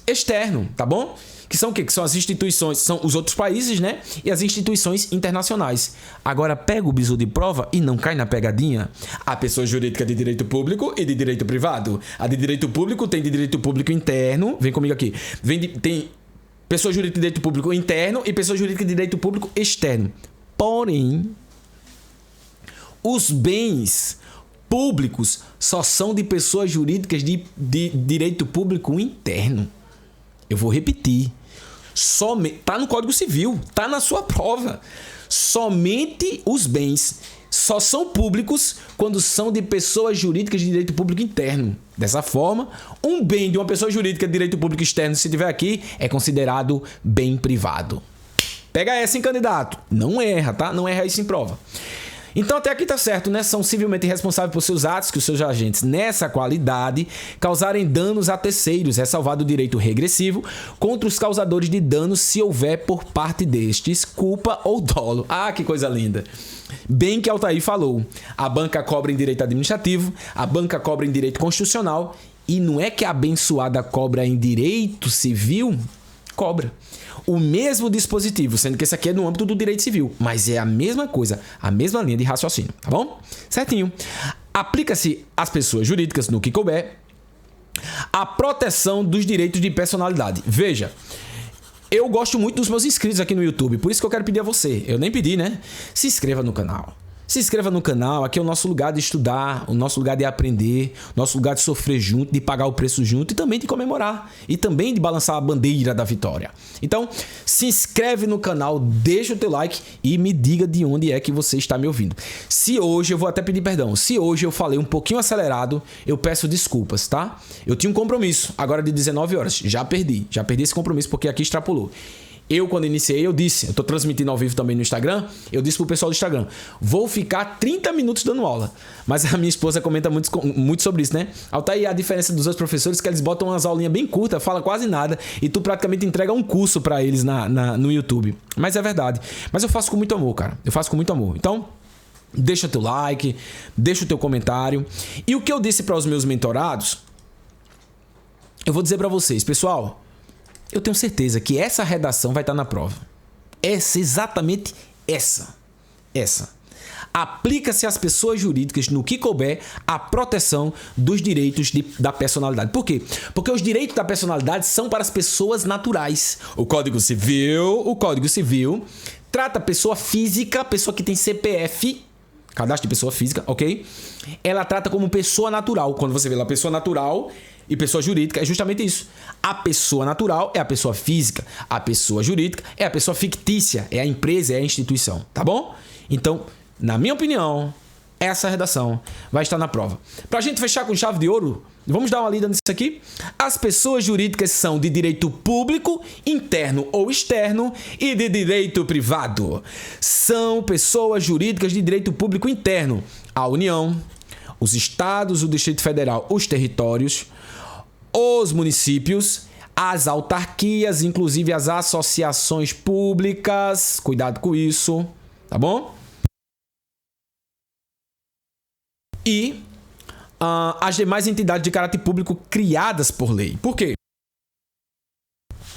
externo, tá bom? Que são o quê? Que são as instituições, são os outros países, né? E as instituições internacionais. Agora pega o bizu de prova e não cai na pegadinha. A pessoa jurídica de direito público e de direito privado. A de direito público tem de direito público interno. Vem comigo aqui. Tem pessoa jurídica de direito público interno e pessoa jurídica de direito público externo. Porém, os bens públicos só são de pessoas jurídicas de direito público interno. Eu vou repetir. Tá no Código Civil, tá na sua prova. Somente os bens só são públicos quando são de pessoas jurídicas de direito público interno. Dessa forma, um bem de uma pessoa jurídica de direito público externo, se tiver aqui, é considerado bem privado. Pega essa, hein, candidato? Não erra, tá? Não erra isso em prova. Então até aqui tá certo, né? São civilmente responsáveis por seus atos que os seus agentes, nessa qualidade, causarem danos a terceiros, ressalvado o direito regressivo contra os causadores de danos se houver por parte destes culpa ou dolo. Ah, que coisa linda! Bem que Altair falou, a banca cobra em direito administrativo, a banca cobra em direito constitucional e não é que a abençoada cobra em direito civil? Cobra. O mesmo dispositivo, sendo que esse aqui é no âmbito do direito civil, mas é a mesma coisa, a mesma linha de raciocínio, tá bom? Certinho. Aplica-se às pessoas jurídicas, no que couber, a proteção dos direitos de personalidade. Veja, eu gosto muito dos meus inscritos aqui no YouTube, por isso que eu quero pedir a você, eu nem pedi, né? Se inscreva no canal. Se inscreva no canal, aqui é o nosso lugar de estudar, o nosso lugar de aprender, nosso lugar de sofrer junto, de pagar o preço junto e também de comemorar. E também de balançar a bandeira da vitória. Então, se inscreve no canal, deixa o teu like e me diga de onde é que você está me ouvindo. Se hoje, eu vou até pedir perdão, se hoje eu falei um pouquinho acelerado, eu peço desculpas, tá? Eu tinha um compromisso, agora de 19 horas, já perdi esse compromisso porque aqui extrapolou. Eu, quando iniciei, eu tô transmitindo ao vivo também no Instagram, eu disse pro pessoal do Instagram, vou ficar 30 minutos dando aula. Mas a minha esposa comenta muito sobre isso, né? Altair, a diferença dos outros professores é que eles botam umas aulinhas bem curtas, fala quase nada, e tu praticamente entrega um curso pra eles no YouTube. Mas é verdade. Mas eu faço com muito amor, cara. Eu faço com muito amor. Então, deixa teu like, deixa o teu comentário. E o que eu disse para os meus mentorados, eu vou dizer pra vocês, pessoal, eu tenho certeza que essa redação vai estar na prova. Exatamente essa. Aplica-se às pessoas jurídicas, no que couber, a proteção dos direitos da personalidade. Por quê? Porque os direitos da personalidade são para as pessoas naturais. O Código Civil trata a pessoa física, pessoa que tem CPF, cadastro de pessoa física, ok? Ela trata como pessoa natural. Quando você vê lá pessoa natural e pessoa jurídica, é justamente isso. A pessoa natural é a pessoa física. A pessoa jurídica é a pessoa fictícia. É a empresa, é a instituição. Tá bom? Então, na minha opinião, essa redação vai estar na prova. Pra gente fechar com chave de ouro, vamos dar uma lida nisso aqui. As pessoas jurídicas são de direito público, interno ou externo e de direito privado. São pessoas jurídicas de direito público interno. A União, os estados, o Distrito Federal, os territórios, os municípios, as autarquias, inclusive as associações públicas. Cuidado com isso, tá bom? E as demais entidades de caráter público criadas por lei. Por quê?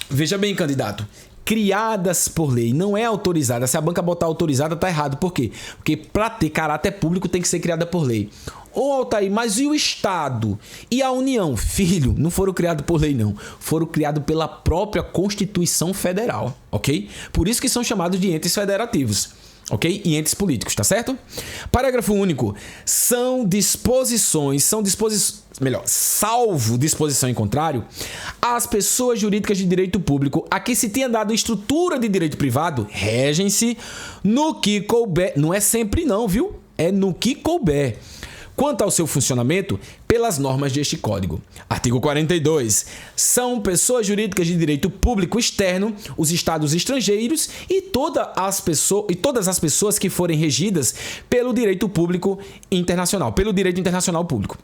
Veja bem, candidato. Criadas por lei, não é autorizada. Se a banca botar autorizada, tá errado. Por quê? Porque para ter caráter público tem que ser criada por lei. Ô, Altair, mas e o Estado? E a União? Filho, não foram criados por lei, não. Foram criados pela própria Constituição Federal, ok? Por isso que são chamados de entes federativos, ok? E entes políticos, tá certo? Parágrafo único. Salvo disposição em contrário, as pessoas jurídicas de direito público a que se tenha dado estrutura de direito privado regem-se no que couber. Não é sempre não, viu? É no que couber. Quanto ao seu funcionamento, pelas normas deste Código. Artigo 42. São pessoas jurídicas de direito público externo, os estados estrangeiros e todas as pessoas que forem regidas pelo direito público internacional, pelo direito internacional público.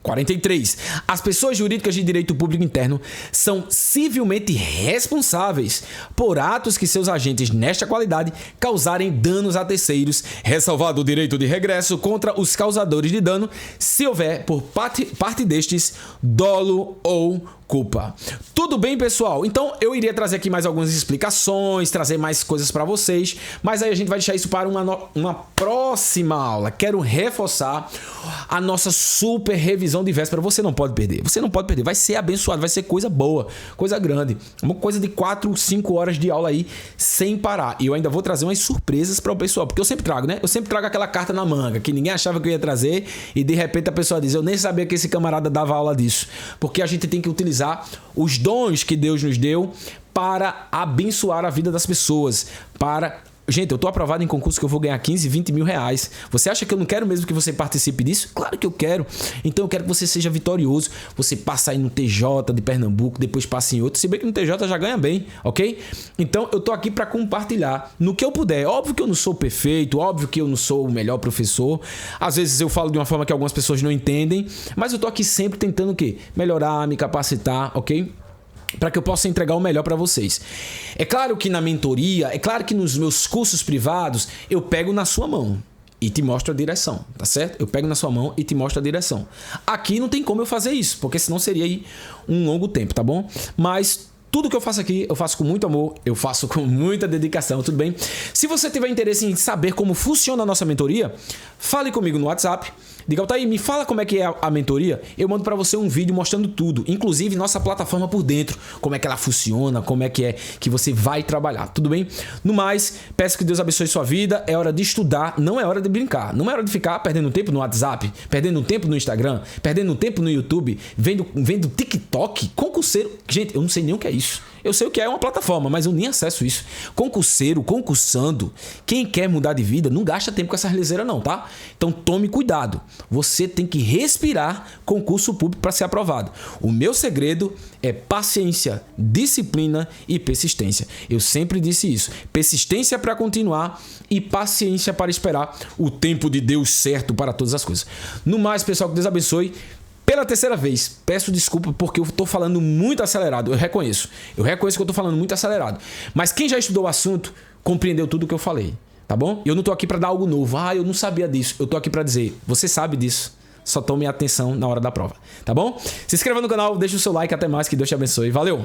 43. As pessoas jurídicas de direito público interno são civilmente responsáveis por atos que seus agentes, nesta qualidade, causarem danos a terceiros, ressalvado o direito de regresso contra os causadores de dano, se houver, por parte destes, dolo ou culpa. Tudo bem, pessoal? Então, eu iria trazer aqui mais algumas explicações, trazer mais coisas para vocês, mas aí a gente vai deixar isso para uma próxima aula. Quero reforçar a nossa super revisão de véspera. Você não pode perder. Você não pode perder. Vai ser abençoado, vai ser coisa boa, coisa grande. Uma coisa de 4, 5 horas de aula aí, sem parar. E eu ainda vou trazer umas surpresas para o pessoal, porque eu sempre trago, né? Eu sempre trago aquela carta na manga, que ninguém achava que eu ia trazer, e de repente a pessoa diz, eu nem sabia que esse camarada dava aula disso. Porque a gente tem que utilizar os dons que Deus nos deu para abençoar a vida das pessoas, para Gente, eu tô aprovado em concurso que eu vou ganhar 15, 20 mil reais. Você acha que eu não quero mesmo que você participe disso? Claro que eu quero. Então eu quero que você seja vitorioso. Você passa aí no TJ de Pernambuco, depois passa em outro. Se bem que no TJ já ganha bem, ok? Então eu tô aqui para compartilhar no que eu puder. Óbvio que eu não sou perfeito, óbvio que eu não sou o melhor professor. Às vezes eu falo de uma forma que algumas pessoas não entendem, mas eu tô aqui sempre tentando o quê? Melhorar, me capacitar, ok? Para que eu possa entregar o melhor para vocês. É claro que na mentoria, é claro que nos meus cursos privados, eu pego na sua mão e te mostro a direção, tá certo? Eu pego na sua mão e te mostro a direção. Aqui não tem como eu fazer isso, porque senão seria aí um longo tempo, tá bom? Mas tudo que eu faço aqui, eu faço com muito amor, eu faço com muita dedicação, tudo bem? Se você tiver interesse em saber como funciona a nossa mentoria, fale comigo no WhatsApp. Diga, Altair, me fala como é que é a mentoria. Eu mando para você um vídeo mostrando tudo, inclusive nossa plataforma por dentro, como é que ela funciona, como é que você vai trabalhar, tudo bem? No mais, peço que Deus abençoe sua vida, é hora de estudar, não é hora de brincar, não é hora de ficar perdendo tempo no WhatsApp, perdendo tempo no Instagram, perdendo tempo no YouTube, vendo TikTok, concurseiro. Gente, eu não sei nem o que é isso. Eu sei o que é uma plataforma, mas eu nem acesso isso. Concurseiro, concursando, quem quer mudar de vida, não gasta tempo com essa leseira não, tá? Então tome cuidado. Você tem que respirar concurso público para ser aprovado. O meu segredo é paciência, disciplina e persistência. Eu sempre disse isso. Persistência para continuar e paciência para esperar o tempo de Deus certo para todas as coisas. No mais, pessoal, que Deus abençoe. Pela terceira vez, peço desculpa porque eu estou falando muito acelerado, eu reconheço. Eu reconheço que eu estou falando muito acelerado. Mas quem já estudou o assunto, compreendeu tudo o que eu falei, tá bom? Eu não estou aqui para dar algo novo. Eu não sabia disso. Eu estou aqui para dizer, você sabe disso. Só tome atenção na hora da prova, tá bom? Se inscreva no canal, deixa o seu like, até mais, que Deus te abençoe. Valeu!